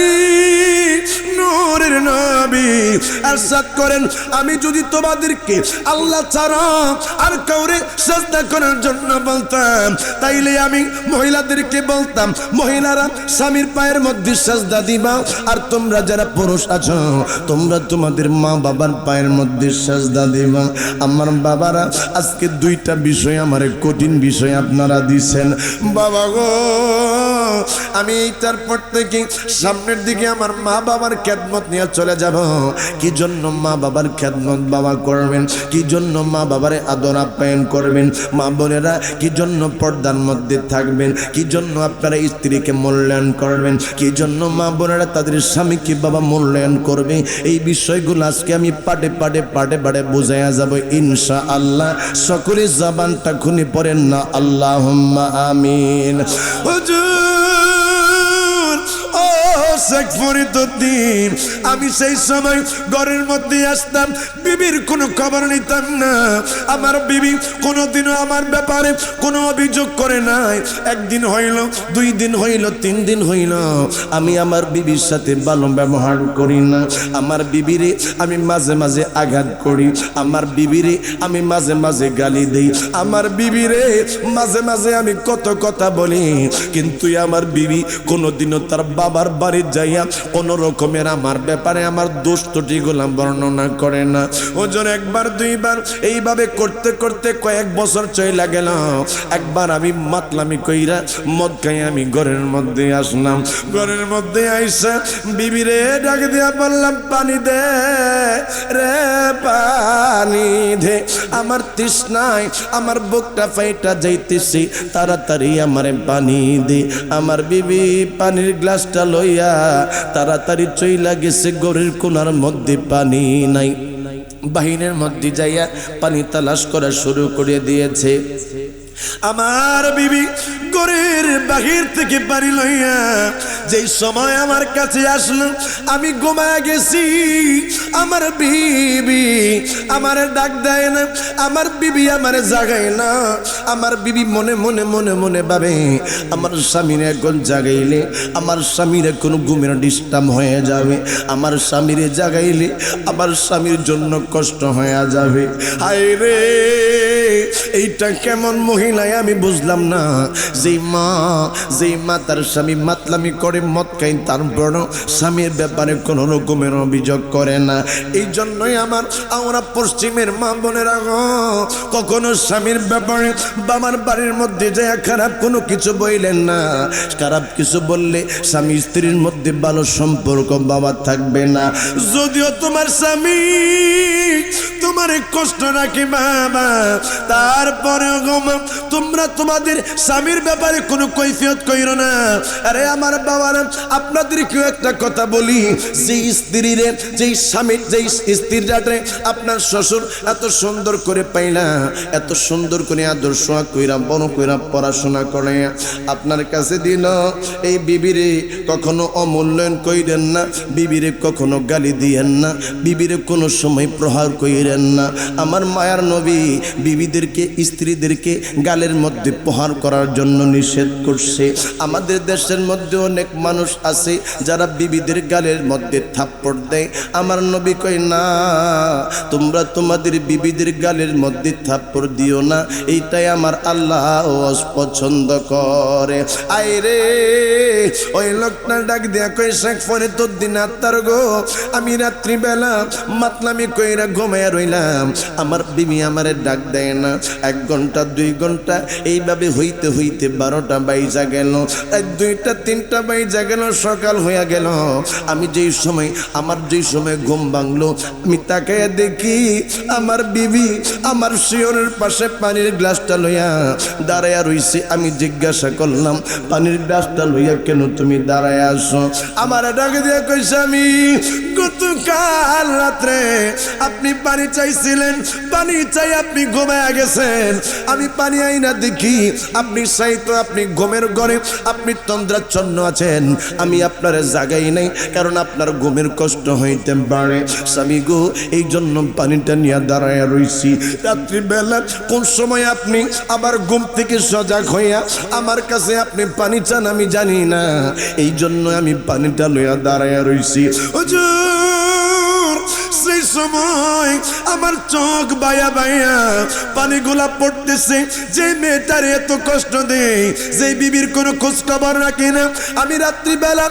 নূরের নবী ইরশাদ করেন আমি যদি তোমাদেরকে আল্লাহ ছাড়া আর কাউরে সিজদা করার জন্য বলতাম তাইলে আমি মহিলাদেরকে বলতাম মহিলারা স্বামীর পায়ের মধ্যে সিজদা দিবা, আর তোমরা যারা পুরুষ আছো তোমরা তোমাদের মা বাবার পায়ের মধ্যে সিজদা দিবা। আমার বাবারা আজকে দুইটা বিষয় আমার কঠিন বিষয় আপনারা দিছেন বাবা গো। আমি তারপর থেকে সামনের দিকে আমার মা বাবার খেদমত নিয়ে চলে যাব। কি জন্য মা বাবার খেদমত বাবা করবেন, কি জন্য মা বাবারে আদর আপ্যায়ন করবেন, মা বোনেরা কি জন্য পর্দার মধ্যে থাকবেন, কি জন্য আপনারা স্ত্রীকে মূল্যায়ন করবেন, কি জন্য মা বোনেরা তাদের স্বামীকে বাবা মূল্যায়ন করবে, এই বিষয়গুলো আজকে আমি পাটে পাটে পাটে পাটে বুঝাইয়া যাব ইনশাআল্লাহ। সকলে জবানটা খুনি পড়েন না আল্লাহুম্মা আমিন। শেখ ফরিদউদ্দিন আমি সেই সময় ঘরের মধ্যে আসতাম, বিবির কোনো খবর নিতাম না। আমার বিবি কোনোদিনও আমার ব্যাপারে কোনো অভিযোগ করে নাই। একদিন হইল, 2 দিন হইল, 3 দিন হইল, আমি আমার বিবির সাথে ভালো ব্যবহার করি না। আমার বিবিরে আমি মাঝে মাঝে আঘাত করি, আমার বিবিরে আমি মাঝে মাঝে গালি দেই, আমার বিবিরে মাঝে মাঝে আমি কত কথা বলি। কিন্তু আমার বিবি কোনোদিনও তার বাবার বাড়ি যাইয়া কোন রকমের আমার ব্যাপারে আমার দোষ ত্রুটিগুলো বর্ণনা করে না। ওজন একবার দুইবার এইভাবে করতে করতে কয়েক বছর চলে গেল। একবার আমি মাতলামি কইরা মদ খাই আমি ঘরের মধ্যে আসলাম। ঘরের মধ্যে আইসা বিবিরে ডাক দিয়া বললাম পানি দে রে পানি দে, আমার তৃষ্ণায় আমার বুকটা ফাইটা যাইতেছি, তাড়াতাড়ি আমারে পানি দে। আমার বিবি পানির গ্লাসটা লইয়া তাড়াতাড়ি চইলা গেছে গড়ের কোনার মধ্যে পানি নাই বাহিরের মধ্যে যাইয়া পানি তালাশ করা শুরু করে দিয়েছে আমার বিবি ঘরের বাহির থেকে পানি লইয়া যেই সময় আমার কাছে আসলো আমি ঘুমায়া গেছি আমার বিবি আমার ডাক দেয় না আমার বিবি আমার জাগায় না আমার বিবি মনে মনে মনে মনে ভাবে আমার স্বামীর এখন জাগাইলে আমার স্বামীর এখন ঘুমের ডিস্টার্ব হয়ে যাবে আমার স্বামীরে জাগাইলে আমার স্বামীর জন্য কষ্ট হয়ে যাবে হায় রে এইটা কেমন মহিলায় আমি বুঝলাম না যেই মা তার স্বামী মাতলামি করে মদ খাই তারপর স্বামীর ব্যাপারে কোনো রকমের অভিযোগ করে না এই জন্যই আমরা পশ্চিমের মা বোনেরা কখনো স্বামীর ব্যাপারে বাবার বাড়ির মধ্যে যায় খারাপ কোনো কিছু বললেন না খারাপ কিছু বললে স্বামী স্ত্রীর মধ্যে ভালো সম্পর্ক বাবা থাকবে না যদিও তোমার স্বামী তোমার কষ্ট রাখে বাবা তারপরেও তোমরা তোমাদের স্বামীর ব্যাপারে কোনো কৈফিয়ত কইরো না আরে আমার বাবারা আপনাদেরকেও একটা কথা বলি যেই স্ত্রীরে যেই স্বামী যেই স্ত্রীটারে আপনার শ্বশুর এত সুন্দর করে পাইলা এত সুন্দর করে আদর্শ কইরা বড় কইরা পড়াশোনা করে আপনার কাছে দিল এই বিবিরে কখনো অমূল্যায়ন কইরেন না বিবিরে কখনো গালি দিয়েন না বিবিরে কোনো সময় প্রহার কইরেন না আমার মায়ার নবী বিবিদেরকে স্ত্রীদেরকে গালের মধ্যে প্রহার করার জন্য নিষেধ করছে আমাদের দেশের মধ্যে অনেক মানুষ আছে যারা বিবিদের গালের মধ্যে থাপ্পড় দেয় আমার নবী কই না তোমরা তোমাদের বিবিদের গালের মধ্যে থাপ্পড় দিও না এইটাই আমার আল্লাহ পছন্দ করে আইরে ওই লোকটা ডাক দিয়া কই শেখ ফরে তোর দিন আত্মার গো আমি রাত্রিবেলা মাতলামি কইরা ঘুমাইয়া রইলাম আমার বিবি আমারে ডাক দেয় না 1 ঘন্টা 2 ঘন্টা এইভাবে হইতে হইতে 12টা বাইজা গেল 2টা 3টা বাইজা গেল সকাল হইয়া গেল আমি যেই সময় ঘুম ভাঙলো আমি তাকাইয়া দেখি আমার বিবি আমার শিয়রের পাশে পানির গ্লাসটা লইয়া দাঁড়াইয়া রইছে আমি জিজ্ঞাসা করলাম পানির গ্লাসটা লইয়া কেন তুমি দাঁড়াইয়া আসো আমার ডাক দিয়া কইছে আমি গতকাল রাত্রে আপনি পানি চাইছিলেন পানি চাই আপনি ঘুমায়া গেছেন আমি পানি আইনা দেখি আপনি সাইতো আপনি ঘুমের ঘরে আপনি তন্দ্রাচ্ছন্ন আছেন আমি আপনার জাগাই নাই কারণ আপনার ঘুমের কষ্ট হইতে পারে স্বামী গো এই জন্য পানিটা নিয়ে দাঁড়ায় রইছি রাত্রিবেলা কোন সময় আপনি আবার ঘুম থেকে সজাগ হইয়া আমার কাছে আপনি পানি চান আমি জানি না এই জন্য আমি পানিটা লইয়া দাঁড়ায় রইছি সেই সময় আমার চোখ বায়া বায়া পানিগুলা পড়তেছে যে মেয়েটার এত কষ্ট দেয় যে বিবির কোনো খোঁজ খবর রাখি না আমি রাত্রিবেলা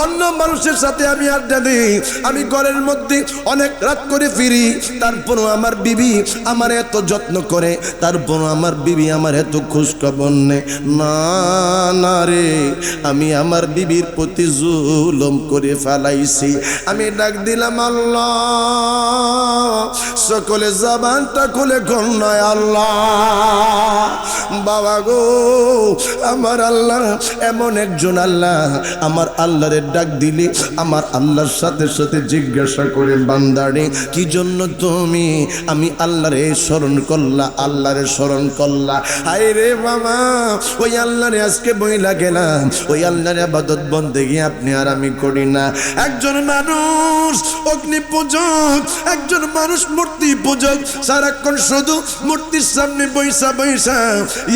অন্য মানুষের সাথে আমি আড্ডা দিই আমি ঘরের মধ্যে অনেক রাত করে ফিরি তারপরও আমার বিবি আমার এত যত্ন করে তারপরও আমার বিবি আমার এত খোঁজ খবর নেই না রে আমি আমার বিবির প্রতি জুলুম করে ফেলাইছি আমি ডাক দিলাম আল্লাহ সকলে জবানটা খুলে কন্যায় আল্লাহ বাবা গো আমার আল্লাহ এমন একজন আল্লাহ আমার আল্লাহরে ডাক দিলে আমার আল্লাহর সাথে সাথে জিজ্ঞাসা করে বান্দারে কি জন্য তুমি আমি আল্লাহরে স্মরণ করলা হায় রে বাবা ওই আল্লাহরে আজকে বইলা গেলাম ওই আল্লাহর ইবাদত বন্দেগী আপনি আর আমি করি না একজন মানুষ অগ্নি পূজক একজন মানুষ মূর্তি পূজক সারাক্ষণ শুধু মূর্তির সামনে বৈশা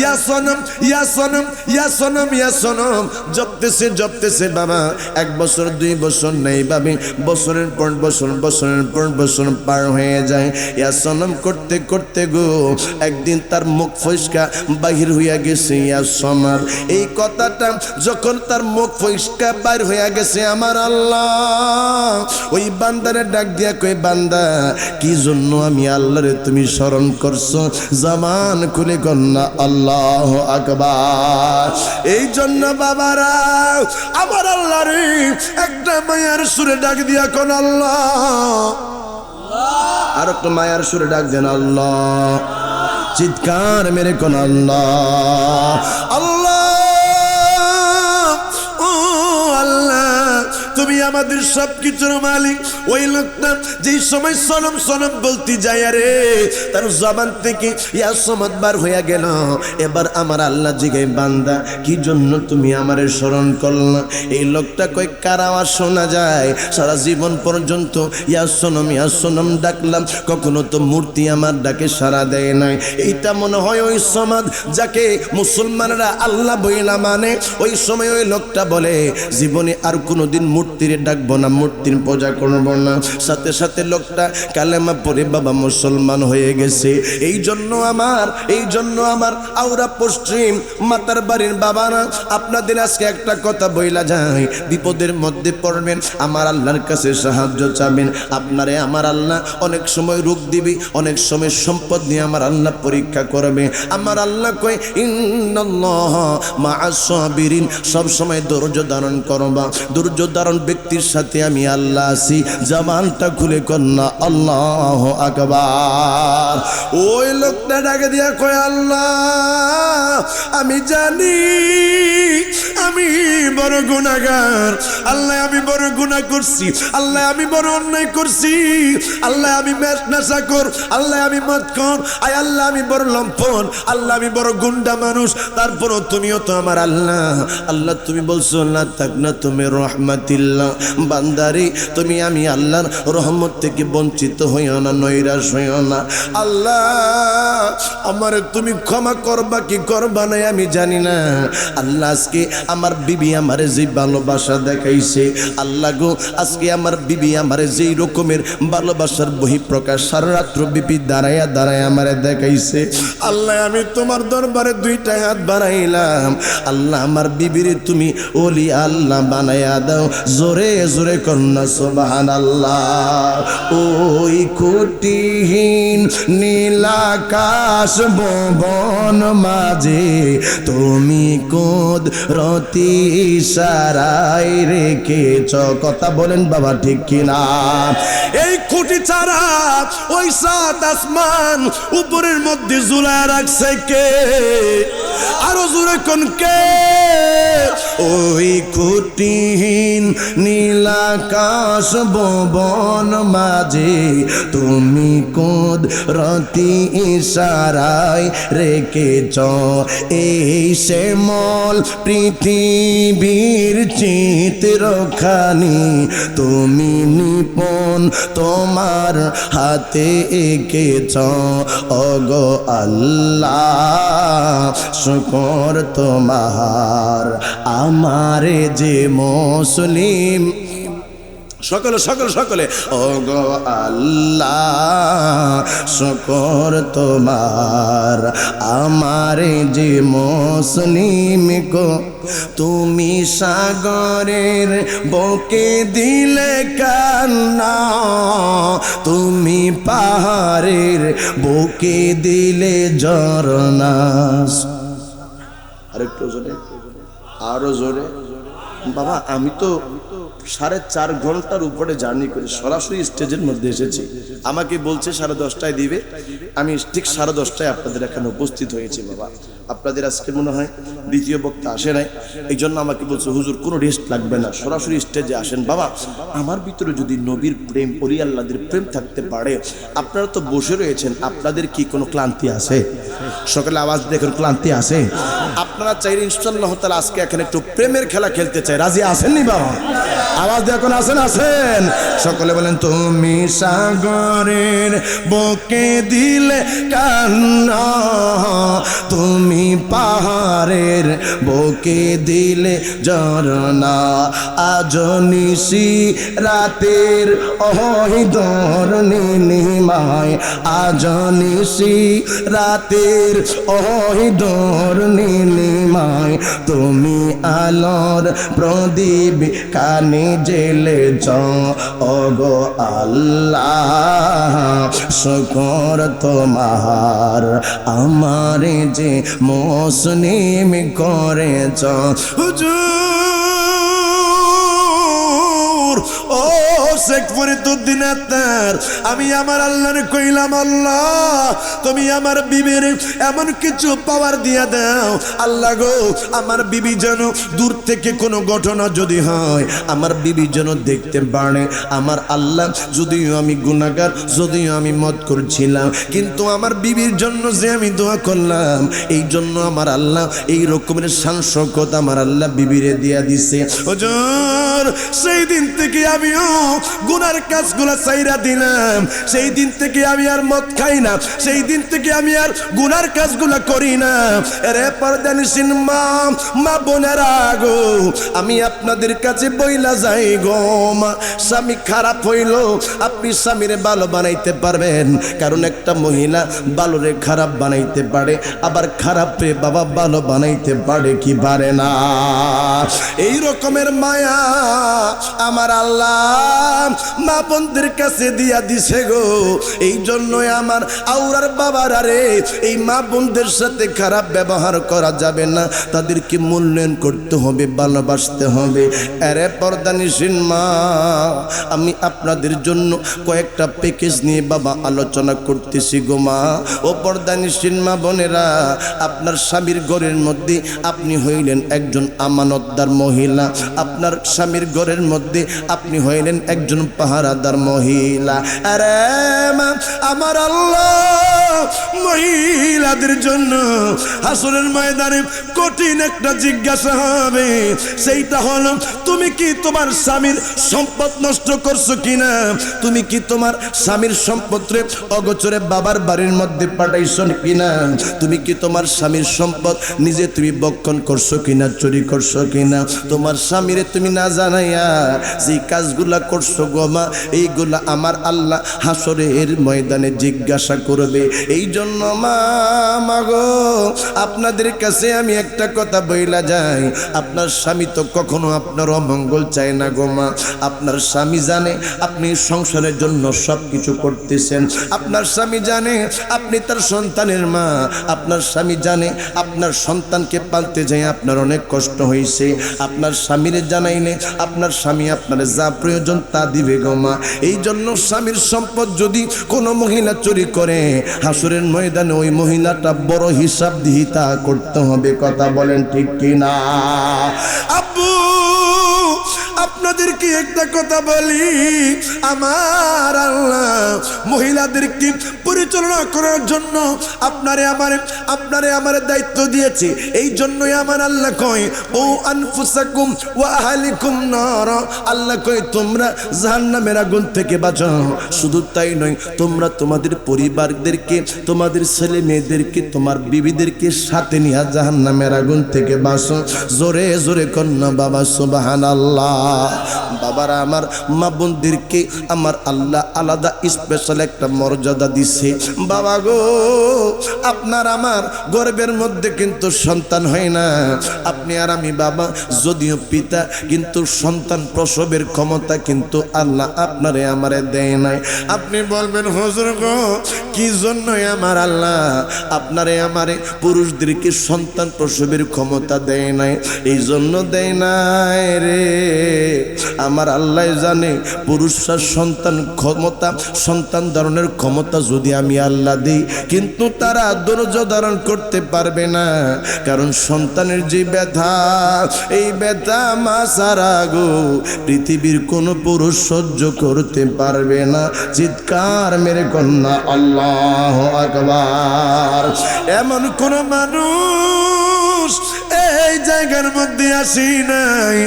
ইয়া সনম ইয়া সনম ইয়া সনম ইয়া সনম জপতেছে বাবা 1 বছর 2 বছর নেই ভাবে বছরের পর বছর পার হয়ে যায় ইয়া সনম করতে করতে গো একদিন তার মুখ ফসকা বাহির হইয়া গেছে ইয়া সমার এই কথাটা যখন তার মুখ ফসকা বাইর হইয়া গেছে আমার আল্লাহ ওই বান্দারে ডাক দিয়া কই বান্দা কি জন্য আমি আল্লাহরে তুমি স্মরণ করছো জবান খুলে কন্যা আল্লাহু আকবার এই জন্য বাবারা আমার আল্লাহরে একটা মায়ার সুরে ডাক দিয়া কোন আল্লাহ আর একটা মায়ার সুরে ডাক দেন আল্লাহ চিৎকার মেরে কোন আল্লাহ আল্লাহ ও আল্লাহ আমাদের সব কিছুর মালিক। ওই লোকটা যেই সময় সনম সনম বলতে যায় রে, তার জবান থেকে ইয়া সমাদ বার হয়ে গেল। এবার আমার আল্লাহ জিগায়, বান্দা কি জন্য তুমি আমারে স্মরণ করলা? এই লোকটা কয়, কার আওয়াজ শোনা যায়? সারা জীবন পর্যন্ত ইয়া সনম ডাকলাম, কখনো তো মূর্তি আমার ডাকে সাড়া দেয় নাই। এইটা মনে হয় ওই সমাদ যাকে মুসলমানরা আল্লাহ বইলা মানে। ওই সময় ওই লোকটা বলে, জীবনে আর কোনোদিন মূর্তির ডাকবো না, মূর্তির পূজা করবো না। সাথে সাথে লোকটা কালেমা পড়ে বাবা মুসলমান হয়ে গেছে। এই জন্য আমার আউরা পশ্চিম মাতার বাড়ির বাবারা, আপনাদের আজকে একটা কথা বইলা যায়, বিপদের মধ্যে পড়বেন, আমার আল্লাহর কাছে সাহায্য চাবেন। আপনারে আমার আল্লাহ অনেক সময় রোগ দিবি, অনেক সময় সম্পদ নিয়ে আমার আল্লাহ পরীক্ষা করবে। আমার আল্লাহ কয়, ইন্নাল্লাহ মাআস সাবিরিন, সব সময় ধৈর্য ধারণ করবা। ধৈর্য ধারণ ব্যক্তির সাথে আমি আল্লাহ আছি। জবানটা খুলে কন্যা আল্লাহু আকবার। ওই লোকটা ডাকে দিয়া কয়, আল্লাহ আমি জানি আমি বড় গুনাহগার, আল্লাহ আমি বড় গুনাহ করছি, আল্লাহ আমি বড় অন্যায় করছি, আল্লাহ আমি নেশাখোর, আল্লাহ আমি মদখোর, আয় আল্লাহ আমি বড় লম্পট, আল্লাহ আমি বড় গুন্ডা মানুষ। তারপরও তুমিও তো আমার আল্লাহ। আল্লাহ তুমি বলছো না থাক না তুমি রহমাতিল্লাহ, বান্দারি তুমি আমি আল্লাহর রহমত থেকে বঞ্চিত হইও না, নৈরাশ হইও না। আল্লাহ আমারে তুমি ক্ষমা করবা কি করবা না আমি জানি না। আল্লাহ আজকে আমার বিবি আমারে যে ভালোবাসা দেখাইছে, আল্লাহ গো আজকে আমার বিবি আমারে যেই রকমের ভালোবাসার বহিঃপ্রকাশ সারা রাত্র বিবি দাঁড়ায়া দাঁড়ায় আমারে দেখাইছে, আল্লাহ আমি তোমার দরবারে দুইটা হাত বাড়াইলাম। আল্লাহ আমার বিবিরে তুমি ওলি আল্লাহ বানায়া দাও। জোরে জোরে কন্যা সুবহানাল্লাহ। ওই কুটিহীন নীলাকাশ ভুবন মাঝে তুমি কুদরতি ইশারায় রেখেছ। কথা বলেন বাবা ঠিক কিনা? এই খুঁটি ছাড়া ওই সাত আসমান উপরের মধ্যে ঝুলায় রাখছে কে? আরো জোরে কোন কে? ওই খুঁটিহীন নীলাকাশ ভুবন মাঝে তুমি কুদরতি ইশারায় রেখেছ। এই শ্যামল পৃথিবীর চিত্রখানি তুমি নিপুণ তোমার হাতে এঁকেছ। ওগো আল্লাহ শুকর তোমার, আমারে যে মুসলিম সকলে সকলে সকলে ওগো আল্লাহ শুকর তোমার, আমারে যে মুসলিম গো তুমি সাগরের বুকে দিলে কান্না, তুমি পাহাড়ের বুকে দিলে ঝরনা। আরেকটু জোরে, আরো জোরে। বাবা আমি তো 4.5 ঘন্টার উপরে জার্নি করে সরাসরি স্টেজের মধ্যে এসেছি। আমাকে বলছে 10:30টায় দিবে, আমি ঠিক 10:30টায় আপনাদের এখানে উপস্থিত হয়েছি। বাবা আপনাদের আজকে মনে হয় দ্বিতীয় বক্তা আসে নাই, এই জন্য আমাকে বলছে হুজুর কোনো রেস্ট লাগবে না, সরাসরি স্টেজে আসেন। বাবা আমার ভিতরে যদি নবীর প্রেম, ওলি আল্লাহদের প্রেম থাকতে পারে, আপনারা তো বসে রয়েছেন, আপনাদের কি কোনো ক্লান্তি আছে? সকালে আওয়াজ দেখুন, ক্লান্তি আছে? আপনারা চাইলে ইনশাআল্লাহ তাআলা আজকে এখানে একটু প্রেমের খেলা খেলতে চাই, রাজি আছেননি বাবা? আওয়াজ দেখুন, আছেন আছেন সকলে বলেন, তুমি সাগরের বুকে দিলে কান্না, তুমি পাহাড়ের বুকে দিলে ঝরনা, আজ নিশি রাতের অহিদর নীলিমায়, আজ নিশি রাতের অহিদর নীলিমায়, তুমি আলোর প্রদীপ কানে জেলেছ। ওগো আল্লাহ শুকর তোমার, আমারে যে মুসলিম করেছ। হুজুর ও শেখ ফরিদউদ্দিন আত্মার, আমি আমার আল্লাহরে কইলাম, আল্লাহ তুমি আমার বিবির এমন কিছু পাওয়ার দিয়া দাও আল্লাহ গো, আমার বিবি যেন দূর থেকে কোনো ঘটনা যদি হয় আমার বিবি যেন দেখতে পারে। আমার আল্লাহ যদিও আমি গুনাহগার, যদিও আমি মদ করছিলাম, কিন্তু আমার বিবির জন্য যে আমি দোয়া করলাম এই জন্য আমার আল্লাহ এই রকমের শান শওকত আমার আল্লাহ বিবিরে দিয়া দিছে। হুজুর সেই দিন থেকে আমিও গুনার কাজগুলো ছাইরা দিলাম, সেই দিন থেকে আমি আর মদ খাই না, সেই দিন থেকে আমি আর গুনার কাজগুলো করি না। এরে পর্দানিসীন মা বোনেরা গো, আমি আপনাদের কাছে বইলা যাই গো মা, স্বামী খারাপ হইল আপনি স্বামীরে ভালো বানাইতে পারবেন, কারণ একটা মহিলা ভালোরে খারাপ বানাইতে পারে, আবার খারাপ রে বাবা ভালো বানাইতে পারে কি পারে না। এই রকমের মায়া আমার আল্লাহ মা বোনদের কাছে দিয়া দিছে গো। এই জন্যই আমার আউরার বাবারা রে, এই মা বোনদের সাথে খারাপ ব্যবহার করা যাবে না, তাদেরকে মূল্যায়ন করতে হবে, ভালোবাসতে হবে। আরে পর্দানিসীন মা, আমি আপনাদের জন্য কয়েকটা প্যাকেজ নিয়ে বাবা আলোচনা করতেছি গো মা। ও পর্দানিসীন মা বোনেরা, আপনার স্বামীর ঘরের মধ্যে আপনি হইলেন একজন আমানতদার মহিলা, আপনার স্বামীর ঘরের মধ্যে আপনি হইলেন একজন পাহারাদার মহিলা। আরে মা আমার আল্লাহ মহিলাদের জন্য হাসরের ময়দানে কঠিন একটা জিজ্ঞাসা হবে, সেইটা হলো তুমি কি তোমার স্বামীর সম্পদ নষ্ট করছো কিনা, তুমি কি তোমার স্বামীর সম্পদরে অগোচরে বাবার বাড়ির মধ্যে পাঠাইছো কিনা, তুমি কি তোমার স্বামীর সম্পদ নিজে তুমি বক্ষণ করছো কিনা, চুরি করছো কিনা, তোমার স্বামীরে তুমি না জানাইয়া যে কাজগুলা করছো গো মা, এইগুলা আমার আল্লাহ হাসরের ময়দানে জিজ্ঞাসা করবে। এই জন্য মা গো আপনাদের কাছে আমি একটা কথা বইলা যাই, আপনার স্বামী তো কখনো আপনার অমঙ্গল চায় না গো মা। আপনার স্বামী জানে আপনি সংসারের জন্য সব কিছু করতেছেন, আপনার স্বামী জানে আপনি তার সন্তানের মা, আপনার স্বামী জানে আপনার সন্তানকে পালতে যাই আপনার অনেক কষ্ট হয়েছে, আপনার স্বামীরে জানাইলে আপনার স্বামী আপনার যা প্রয়োজন তা দিবে গো মা। এই জন্য স্বামীর সম্পদ যদি কোনো মহিলা চুরি করে হাসরের ময়দানে ওই মহিলাটা বড় হিসাব দিহিতা করতে হবে। কথা বলেন ঠিক কিনা? আব্বু আপনাদেরকে একটা কথা বলি, আমার আল্লাহ মহিলাদেরকে পরিচালনা করার জন্য আপনারে আমারে দায়িত্ব দিয়েছে। এই জন্যই আমার আল্লাহ কয় ও আনফুসাকুম ওয়া আহলিকুম নার, আল্লাহ কয় তোমরা জাহান্নামের আগুন থেকে বাঁচাও। শুধু তাই নয়, তোমরা তোমাদের পরিবারদেরকে, তোমাদের ছেলে মেয়েদেরকে, তোমার বিবিদেরকে সাথে নিয়ে জাহান্নামের আগুন থেকে বাঁচো। জোরে জোরে কন্যা বাবা সুবহানাল্লাহ। বাবারা আমার মা বোনদেরকে আমার আল্লাহ আলাদা স্পেশাল একটা মর্যাদা দিছে। বাবা গো আপনার আমার গর্বের মধ্যে কিন্তু সন্তান হয় না, আপনি আর আমি বাবা যদিও পিতা, কিন্তু সন্তান প্রসবের ক্ষমতা কিন্তু আল্লাহ আপনারে আমারে দেয় নাই। আপনি বলবেন হুজুর গো কি জন্যই আমার আল্লাহ আপনারে আমারে পুরুষদেরকে সন্তান প্রসবের ক্ষমতা দেয় নাই? এই জন্য দেয় নাই রে, আমার আল্লাহ জানে পুরুষরা সন্তান ধারণের ক্ষমতা যদি আমি আল্লাহ দিই, কিন্তু তারা ধৈর্য ধারণ করতে পারবে না, কারণ সন্তানের যে ব্যথা, এই ব্যথা মা ছাড়া গো পৃথিবীর কোন পুরুষ সহ্য করতে পারবে না। চিৎকার মেরে কন্যা আল্লাহু আকবার। এমন কোন মানুষ এই জায়গার মধ্যে আসি নাই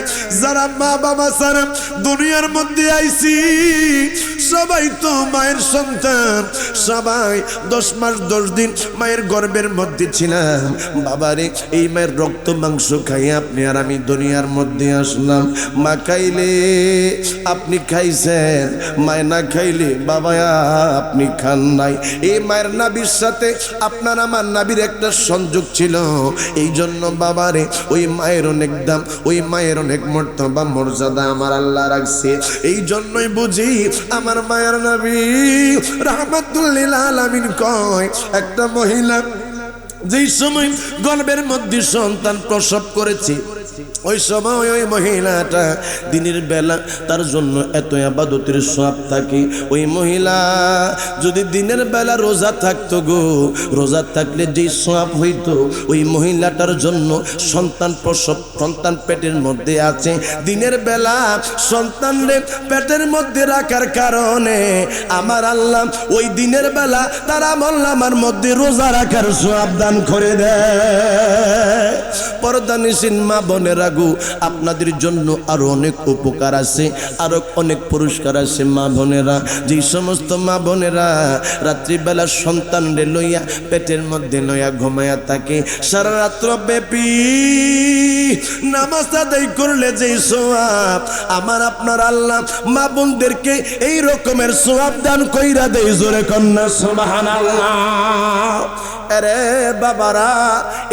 যারা মা বাবা ছাড়া দুনিয়ার মধ্যে আইছি। সবাই তো মায়ের সন্তান, সবাই 10 মাস 10 দিন মায়ের গর্ভের মধ্যে ছিলাম। বাবারে এই মায়ের রক্ত মাংস খাই আপনি আর আমি দুনিয়ার মধ্যে আসলাম। মা খাইলে আপনি খাইছেন, মায় না খাইলে বাবা আপনি খান নাই। এই মায়ের নাভির সাথে আপনার আমার নাভির একটা সংযোগ ছিল, এই জন্য বাবারে ওই মায়ের অনেক দাম, ওই মায়ের অনেক মর্তবা মর্যাদা আমার আল্লাহ রাখছে। এই জন্যই বুঝি আমার মায়ের নবী রাহমাতুল লিল আলামিন কয় একটা মহিলা যেই সময় গর্ভের মধ্যে সন্তান প্রসব করেছে ওই সময় ওই মহিলাটা দিনের বেলা তার জন্য এত ইবাদতের সওয়াব থাকে। ওই মহিলা যদি দিনের বেলা রোজা থাকতো গো, রোজা থাকলে যেই সওয়াব হইতো ওই মহিলাটার জন্য সন্তান প্রসব, সন্তান পেটের মধ্যে আছে, দিনের বেলা সন্তানরে পেটের মধ্যে রাখার কারণে আমার আল্লাহ ওই দিনের বেলা তার আমলনামার মধ্যে রোজা রাখার সওয়াব দান করে দেয়। পর্দানিসীন মা বোনেরা গো, আপনাদের জন্য আরো অনেক উপকার আছে, আরো অনেক পুরস্কার আছে মা বোনেরা। যেই সমস্ত মা বোনেরা রাত্রিবেলা সন্তান রে লইয়া পেটের মধ্যে লইয়া ঘুমায়া থাকে, সারা রাত্র ব্যাপী নামাজ আদায় করলে যেই সওয়াব আমার আপনার আল্লাহ মা বোনদেরকে এই রকমের সওয়াব দান কইরা দেয়। জোরে কন্যা সুবহানাল্লাহ। আরে বাবারা,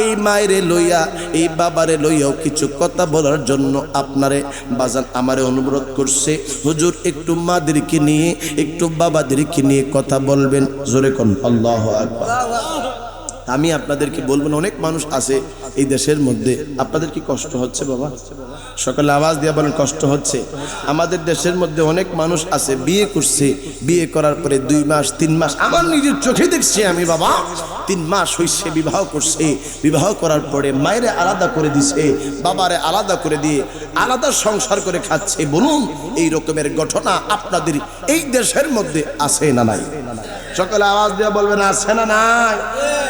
এই মায়েরে লইয়া এই বাবারে লইয়াও কিছু কথা বলার জন্য আপনারে বাজান আমারে অনুরোধ করছে, হুজুর একটু মাদেরকে নিয়ে একটু বাবাদেরকে নিয়ে কথা বলবেন। জোরে কোন আল্লাহু আকবার। আমি আপনাদেরকে বলবেন, অনেক মানুষ আছে এই দেশের মধ্যে, আপনাদের কি কষ্ট হচ্ছে বাবা? সকালে আওয়াজ দিয়ে বলেন কষ্ট হচ্ছে। আমাদের দেশের মধ্যে অনেক মানুষ আছে বিয়ে করছে, বিয়ে করার পরে 2 মাস 3 মাস, আমার নিজের চোখে দেখছি আমি বাবা, 3 মাস হইছে বিবাহ করছে, বিবাহ করার পরে মায়েরে আলাদা করে দিছে, বাবারে আলাদা করে দিয়ে আলাদা সংসার করে খাচ্ছে। বলুন এই রকমের ঘটনা আপনাদের এই দেশের মধ্যে আছে না নাই? সকালে আওয়াজ দিয়ে বলবেন আছে না নাই?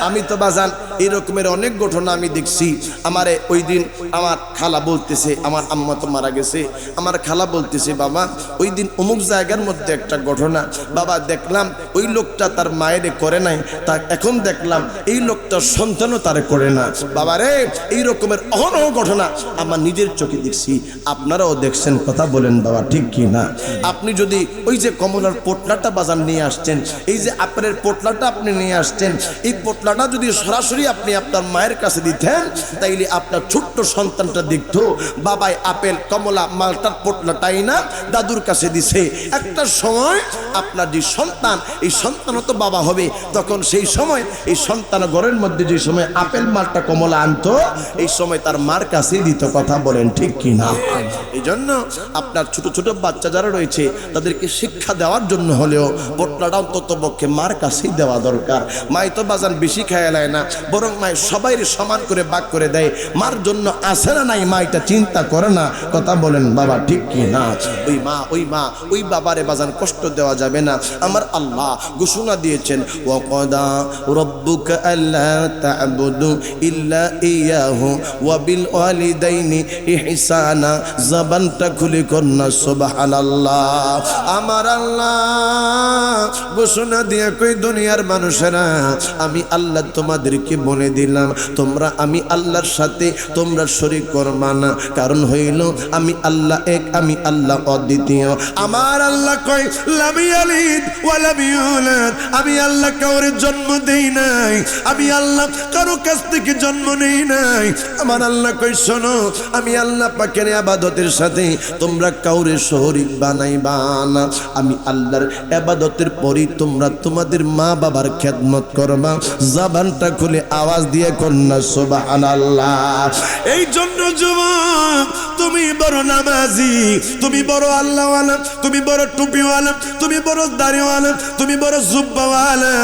আমি তো বাজান এই রকমের অনেক ঘটনা আমি দেখছি। আমারে ওই দিন আমার খালা বলতেছে, আমার আম্মা তো মারা গেছে, আমার খালা বলতেছে বাবা ওই দিন অমুক জায়গার মধ্যে একটা ঘটনা, বাবা দেখলাম ওই লোকটা তার মায়েরে করে নাই, তা এখন দেখলাম এই লোকটা সন্তানও তারে করে না। বাবা রে, এই রকমের অহরহ ঘটনা আমার নিজের চোখে দেখছি, আপনারাও দেখছেন, কথা বলেন বাবা ঠিক কি না? আপনি যদি ওই যে কমলার পোটলাটা বাজার নিয়ে আসছেন, এই যে আপেলের পোটলাটা আপনি নিয়ে আসছেন, এই পোটলাটা যদি সরাসরি আপনি আপনার মায়ের কাছে দিতেন তাইলে আপনার ছোট্ট সন্তানটা দেখতো বাবাই আপেল কমলা মালটার পোটলাটাই না দাদুর কাছে দিছে। একটা সময় আপনার যে সন্তান, এই সন্তানও তো বাবা হবে, তখন সেই সময় এই সন্তান ঘরের মধ্যে যে সময় আপেল মালটা কমলা আনতো এই সময় তার মার কাছে দিত। কথা বলেন ঠিক কি না? এই জন্য আপনার ছোট ছোট বাচ্চা যারা রয়েছে তাদেরকে শিক্ষা দেওয়ার জন্য হলেও পোটলাটা অন্তত পক্ষে মার কাছেই দেওয়া দরকার। মাই তো বাজান বেশি খায়ালায় না, বরং মাই সবাই সমান করে ভাগ করে দেয়। মার জন্য আসে না নাই মা এটা চিন্তা করে না। কথা বলেন বাবা ঠিক কি না? ওই মা ওই বাবারে বাজান কষ্ট দেওয়া যাবে না। আমার আল্লাহ ঘোষণা দিয়েছেন ওয়াকাদা রাব্বুকা আল্লা তা'বুদু ইল্লা ইয়াহু ওয়া বিল ওয়ালিদাইনি ইহসানা। জবানটা খুলে কন্যা সুবহানাল্লাহ। আমার আল্লাহ ঘোষণা দিয়ে কই দুনিয়ার মানুষেরা আমি আল্লাহ তোমাদেরকে বলে দিলাম তোমরা আমি আল্লাহর সাথে তোমরা শরীক করবা না। কারণ হইল আমি আল্লাহ এক, আমি আল্লাহ অদ্বিতীয়। আমার আল্লাহ কয় লাম ইয়ালিদ ওয়া লাম ইউলাদ, আমি আল্লাহ কাউরে জন্ম দেই নাই, আমি আল্লাহ কারো কাছ থেকে জন্ম নেই নাই। আমার আল্লাহ কয় শোনো, আমি আল্লাহ পাকের ইবাদতের সাথে তোমরা কাউরে শরীক বানাইবা না। আমি আল্লাহর ইবাদতের পরই তোমরা তোমাদের মা বাবার খেদমত করবা। জবানটা খুলে আওয়াজ দিয়ে কন্যা সুবহানাল্লাহ। এই জন্য যুবক তুমি বড় নামাজি, তুমি বড় আল্লাহওয়ালা, তুমি বড় টুপিওয়ালা, তুমি বড় দাড়িওয়ালা, তুমি বড় জুব্বাওয়ালা,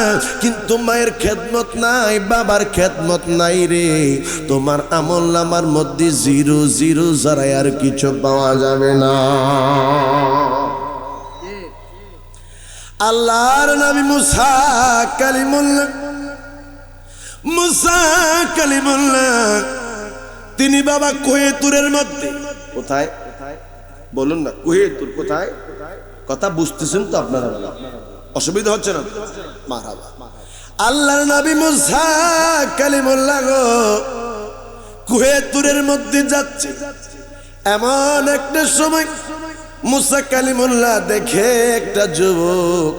কিন্তু মায়ের খেদমত নাই, বাবার খেদমত নাই রে। তোমার আমলনামার মধ্যে 0 ছাড়াই আর কিছু পাওয়া যাবে না। আল্লাহর নবী মুসা কালিমুল্লাহ তিনি বাবা কোহেতুরের মধ্যে, কোথায় বলুন না, কোহেতুর কোথায়? কথা বুঝতেছেন তো আপনারা? অসুবিধা হচ্ছে না? মারহাবা। আল্লাহর নবী মুসা কালিমুল্লাহ গো কোহেতুরের মধ্যে যাচ্ছে। এমন একটা সময় মুসা কালিমুল্লাহ দেখে একটা যুবক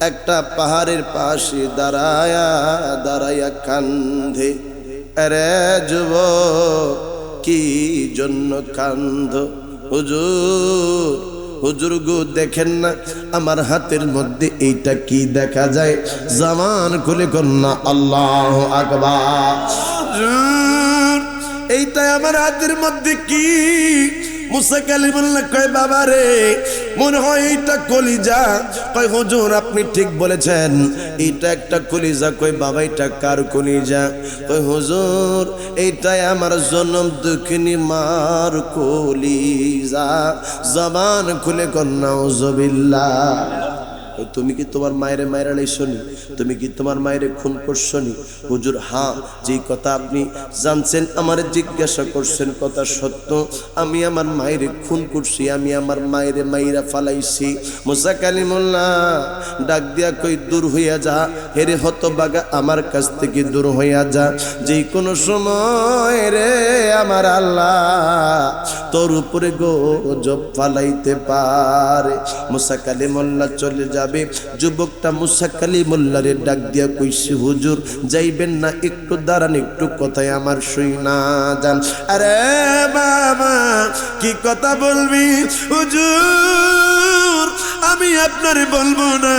একটা পাহাড়ের পাশে দাঁড়ায়া কান্ধে। আরে যুবক কি জন্য কান্ধ? হুজুর হুজুর গো দেখেন না আমার হাতের মধ্যে এইটা কি দেখা যায়? জবান খুলে কন্যা আল্লাহু আকবার। এইটা আমার হাতের মধ্যে কি? মুসা কালিমুল্লাহ কয় বাবা রে মনে হয় এইটা কলিজা। কয় হুজুর আপনি ঠিক বলেছেন এইটা একটা কলিজা। কয় বাবা এটা কার কলিজা? কয় হুজুর এইটাই আমার জনম দুঃখিনী মার কলিজা। জবান খুলে কন্যা নাউজুবিল্লাহ। তুমি কি তোমার মায়ের মায়েরা লাইছনি? তুমি কি তোমার মায়ের খুন করছনি? হুজুর হ্যাঁ, যেই কথা আপনি জানছেন আমারে জিজ্ঞাসা করছেন কথা সত্য। আমি আমার মায়ের খুন করছি, আমি আমার মায়ের মাইরা ফালাইছি। মুসা কালিমুল্লাহ ডাক দিয়া কই দূর হইয়া যা হেরে হতভাগা, আমার কাছ থেকে দূর হইয়া যা। যেই কোনো সময় রে আমার আল্লাহ তোর উপরে গজব ফালাইতে পারে। মুসা কালিমুল্লাহ চলে যাবে। যুবকটা মুসা কালিমুল্লাহরে ডাক দিয়া কইছে হুজুর যাইবেন না, একটু দাঁড়ান, একটু কথায় আমার শুইনা যান। আরে বাবা কি কথা বলবি? হুজুর আমি আপনারে বলবো না,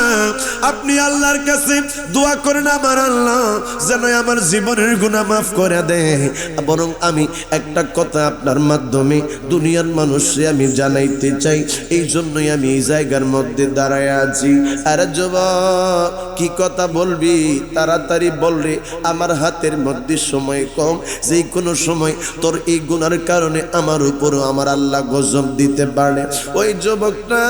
আপনি আল্লাহর কাছে দোয়া করেন আমার আল্লাহ যেন আমার জীবনের গুনাহ মাফ করে দেয়। বরং আমি একটা কথা আপনার মাধ্যমে দুনিয়ার মানুষে আমি জানাইতে চাই, এই জন্যই আমি এই জায়গার মধ্যে দাঁড়ায় আছি। আরে যুবক কি কথা বলবি? তাড়াতাড়ি বলরে, আমার হাতের মধ্যে সময় কম, যেই কোনো সময় তোর এই গুনার কারণে আমার উপরও আমার আল্লাহ গজব দিতে পারে। ওই যুবকটা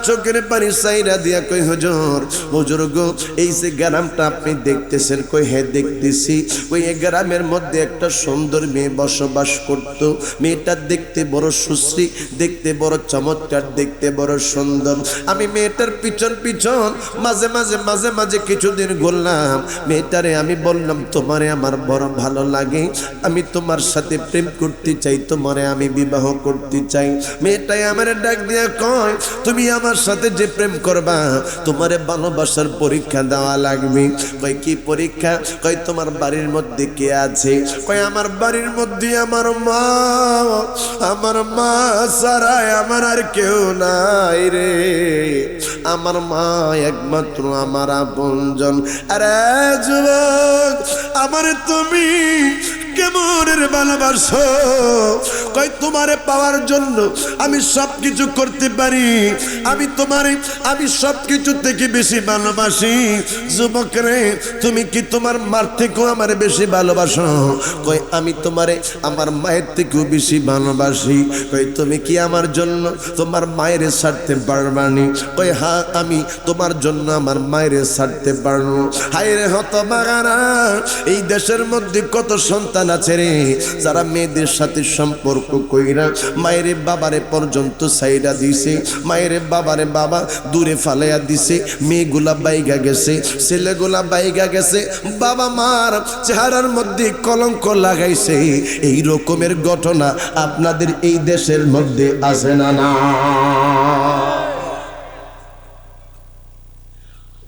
চোখের পানি সাইরা দিয়া কই হুজুর, হুজুর গো এই যে গ্রামটা আপনি দেখতেছেন? কই হ্যাঁ দেখতেছি। ওই গ্রামের মধ্যে একটা সুন্দর মেয়ে বসবাস করত। মেয়েটা দেখতে বড় সুশ্রী, দেখতে বড় চমৎকার, দেখতে বড় সুন্দর। আমি মেয়েটার পিছন পিছন মাঝে মাঝে মাঝে মাঝে কিছুদিন ঘুরলাম। মেয়েটারে আমি বললাম তোমারে আমার বড় ভালো লাগে, আমি তোমার সাথে প্রেম করতে চাই, তোমারে আমি বিবাহ করতে চাই। মেয়েটাই আমার ডাক দিয়া কয় তুমি আমার সাথে যে প্রেম করবা তোমারে ভালোবাসার পরীক্ষা দেওয়া লাগবে। কয় কি পরীক্ষা? কয় তোমার বাড়ির মধ্যে কে আছে? কয় আমার বাড়ির মধ্যে আমার মা, আমার মা ছাড়াই আমার আর কেউ নাই রে, আমার মা একমাত্র আমার আপনজন। আরে যুবক আমারে তুমি কেমনের ভালোবাসো? কয় তোমারে পাওয়ার জন্য আমি সব কিছু করতে পারি, আমি তোমারে আমি সব কিছু থেকে বেশি ভালোবাসি। যুবক রে তুমি কি তোমার মার থেকেও আমার বেশি ভালোবাসো? কয় আমি তোমারে আমার মায়ের থেকেও বেশি ভালোবাসি। কয় তুমি কি আমার জন্য তোমার মায়ের ছাড়তে পারবানি? কয় হ্যাঁ আমি তোমার জন্য আমার মায়ের ছাড়তে পারবো। হায় রে হতভাগারা, এই দেশের মধ্যে কত সন্তান আছে রে যারা মেয়েদের সাথে সম্পর্ক কইরা মায়ের বাবারে পর্যন্ত সাইডা দিছে, মায়ের বাবারে বাবা দূরে ফালাইয়া দিছে। মেয়েগুলা বাইগা গেছে, ছেলেগুলা বাইগা গেছে, বাবা মার চেহারার মধ্যে কলঙ্ক লাগাইছে। এই রকমের ঘটনা আপনাদের এই দেশের মধ্যে আছে না? না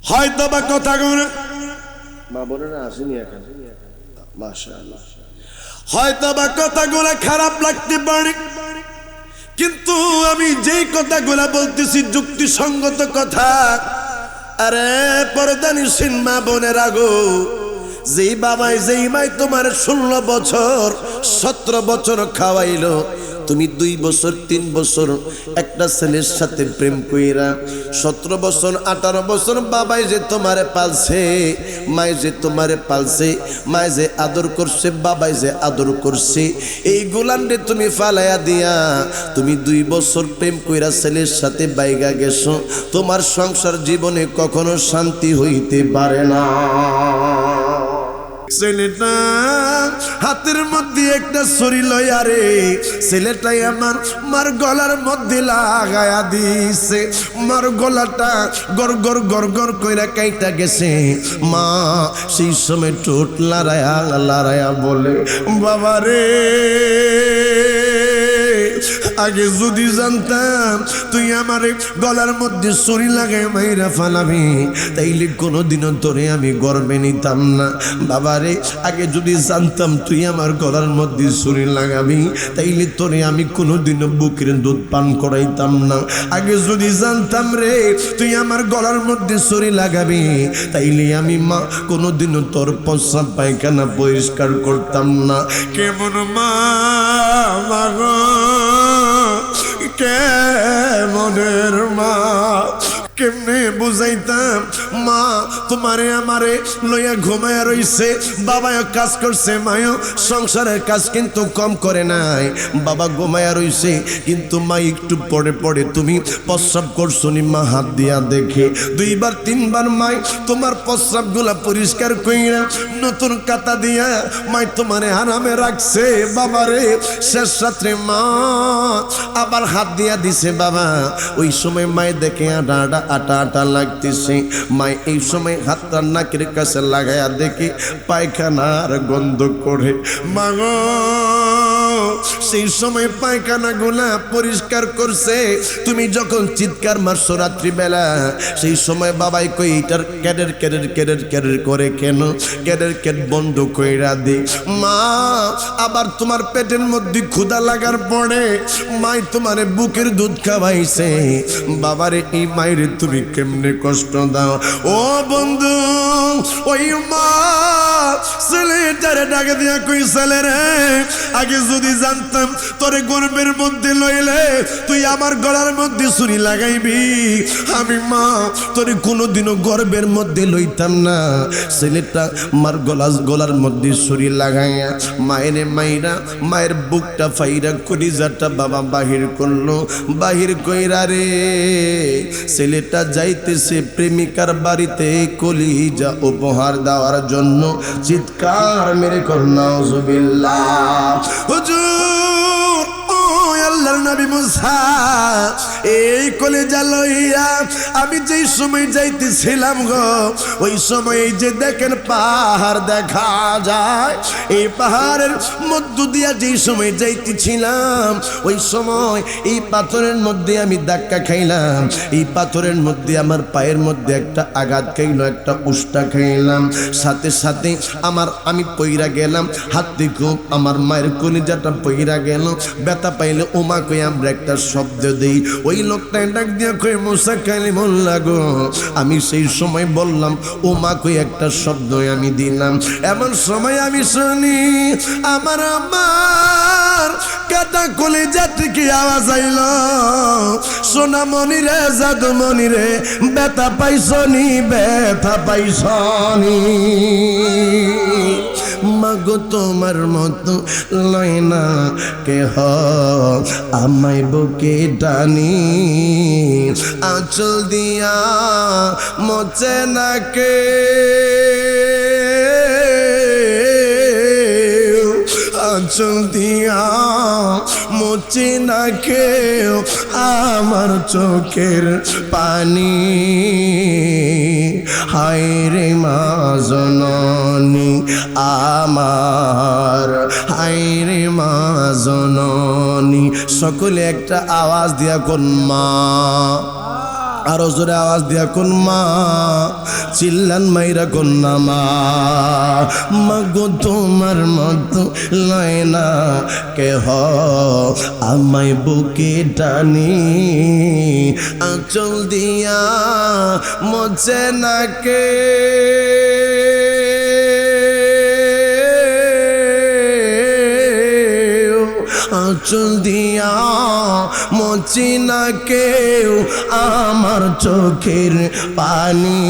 হয়তো বা কথাগুলো মা বোনেরা আসেনি এখন, মাশাআল্লাহ, হয়তো বা কথাগুলো খারাপ লাগতে পারে, কিন্তু আমি যেই কথাগুলো বলতেছি যুক্তিসঙ্গত কথা। আরে পর্দানিসীন মা বোনেরা গো, যেই বাবাই যেই মাই তোমার 16 বছর 17 বছর খাওয়াইলো, তুমি 2 বছর 3 বছর একটা ছেলের সাথে প্রেম কইরা 17 বছর 18 বছর বাবাই যে তোমারে পালছে, মাই যে তোমারে পালছে, মাই যে আদর করছে, বাবাই যে আদর করছে, এই গোলান্ডে তুমি ফালাইয়া দিয়া তুমি 2 বছর প্রেম কইরা ছেলের সাথে বাইগা গেছো। তোমার সংসার জীবনে কখনো শান্তি হইতে পারে না। ছেলেটা হাতের মধ্যে একটা ছুরি লইয়া রে ছেলেটাই আমার মার গলার মধ্যে লাগায়া দিছে। মার গলাটা গর গর গর গর কইরা কাইটা গেছে। মা সেই সময় ঠোঁট লড়ায়া লড়ায়া বলে বাবা রে আগে যদি জানতাম তুই আমার গলার মধ্যে ছুরি লাগাই মাইরা ফালাবি তাইলে কোনোদিনও তোরে আমি গর্বে নিতাম না। বাবারে আগে যদি জানতাম তুই আমার গলার মধ্যে ছুরি লাগাবি তাইলে তোরে আমি কোনোদিনও বুকের দুধ পান করাইতাম না। আগে যদি জানতাম রে তুই আমার গলার মধ্যে ছুরি লাগাবি তাইলে আমি মা কোনোদিনও তোর প্রস্রাব পায়খানা পরিষ্কার করতাম না। কেমন মা মাগো কেমনের মা কেমনে বুঝাইতাম মা তোমারে আমারে লইয়া ঘুমায়া রইছে, বাবাও কাজ করছে, মায়ও সংসারের কাজ কিন্তু কম করে নাই। বাবা ঘুমায়া রইছে কিন্তু মা একটু পরে পরে তুমি প্রস্রাব করছো নি মা হাত দিয়া দেখে, দুইবার তিনবার মাই তোমার প্রস্রাব গুলা পরিষ্কার কইরা নতুন কাতা দিয়া মাই তোমারে আরামে রাখছে। বাবারে শেষ রাত্রে মা আবার হাত দিয়া দিছে বাবা, ওই সময় মায় দেখে আটা আটা আটা লাগতেছে। মাই এই সময় হাতটা নাকের কাছে লাগায়া দেখে পায়খানার গন্ধ করে। মাগো সেই সময় পায়খানা গুলা পরিষ্কার করছে, তুমি যখন চিৎকার মারছো রাত্রিবেলা সেই সময় বাবাই কই এটার ক্যাডের ক্যাডের ক্যাডের ক্যাডের করে কেন, ক্যাডের ক্যাড বন্ধ কইরা দে। মা আবার তোমার পেটের মধ্যে ক্ষুধা লাগার পরে মাই তোমারে বুকের দুধ খাওয়াইছে। বাবারে এই মায়ের তুমি কেমনে কষ্ট দাও। ও বন্ধু ওই মা ছেলেটারে ডাকে দিয়া কই ছেলে রে আগে যদি জানতাম তোরে গর্বের মধ্যে লইলে তুই আমার গলার মধ্যে ছুরি লাগাইবি, আমি মা তোরে কোনোদিনও গর্বের মধ্যে লইতাম না। ছেলেটা মার গলার মধ্যে ছুরি লাগাইয়া মায়ের মাইরা মায়ের বুকটা ফাইরা কলিজাটা বাবা বাহির করলো। বাহির কইরা রে ছেলেটা যাইতেছে প্রেমিকার বাড়িতে কলিজা উপহার দেওয়ার জন্য। চিৎকার মেরে কর নাউজুবিল্লাহ। হুজুর ও আল্লাহর নবী মুসা এই কলিজা লইয়া আমি যেই সময় যাইতেছিলাম গো ওই সময় এই যে দেখেন পাহাড় দেখা যায়, এই পাহাড়ের মধ্য দিয়া যেই সময় যাইতেছিলাম ওই সময় এই পাথরের মধ্যে আমি ধাক্কা খাইলাম, এই পাথরের মধ্যে আমার পায়ের মধ্যে একটা আঘাত খাইলো, একটা উষ্টা খাইলাম, সাথে সাথে আমি পইরা গেলাম, হাত থেকে আমার মায়ের কলিজাটা পইরা গেল। ব্যথা পাইলে ওমা কই আমরা একটা শব্দ দেই, ওই লোকটাই ডাক দিয়া কই মুসা কালিমুল্লাহ গো। আমি সেই সময় বললাম ওমা কই একটা শব্দ আমি দিলাম। এমন সময় আমি শুনি আমার কাটা কলিজা থেকে আওয়াজ আইল, সোনা মনি রে জাদু মনি রে ব্যথা পাইছনি ব্যথা পাইছনি। মাগো তোমার মতো লয় না কেহ আমায় বুকে টানি, আঁচল দিয়া মোচে না কে, আঁচল দিয়া মোচে না কেউ আমার চোখের পানি। হায় রে মা জননী আমার, হায় রে মা জননী। সকলে একটা আওয়াজ দিয়া কোন মা, আরো জোরে আওয়াজ দিয়া কোন মা, চিল্লান মাইরা কোন না মা। মাগো তোমার মতো লয় না কেহ আমায় বুকে টানি, আঁচল দিয়া মোচে না কে, আঁচল দিয়া মোচে না কেউ আমার চোখের পানি।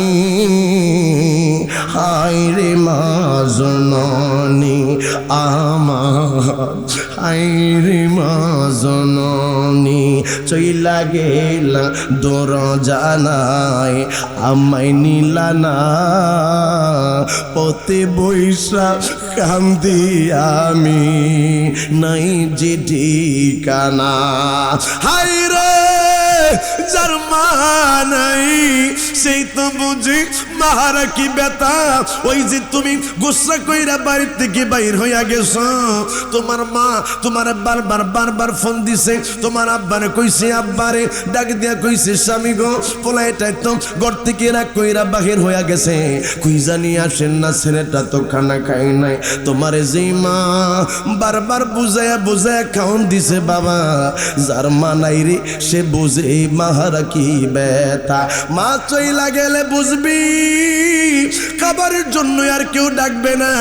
হায় রে মা জননী আমার, হায় রে মা জননী। চইলা গেলা দোর জানাই আমায় নিলা না, পথে বৈশা কান্দি আমি নাই যে ঠিকানা। হায় রে যার মা নাই সেই তো বুঝি মাহারা কি ব্যথা। ওই যে তুমি গুসা কইরা বাড়ি থেকে বাইর হইয়া গেছো, তোমার মা তোমার বারবার ফোন দিছে, তোমার আব্বারে কইছে, আব্বারে ডাক দিয়া কইছে স্বামী গো পোলা এটাই তো ঘর থেকে রাগ কইরা বাহির হইয়া গেছে, কই জানি আসেন না, ছেলেটা তো খানা খাই নাই। তোমার যেই মা বারবার বুঝায়া খাওন দিছে, বাবা যার মা নাই রে সে বুঝে মাহারা কি ব্যথা। মা চইলা গেলে বুঝবি খাবারের জন্য আর কেউ ডাকবে না।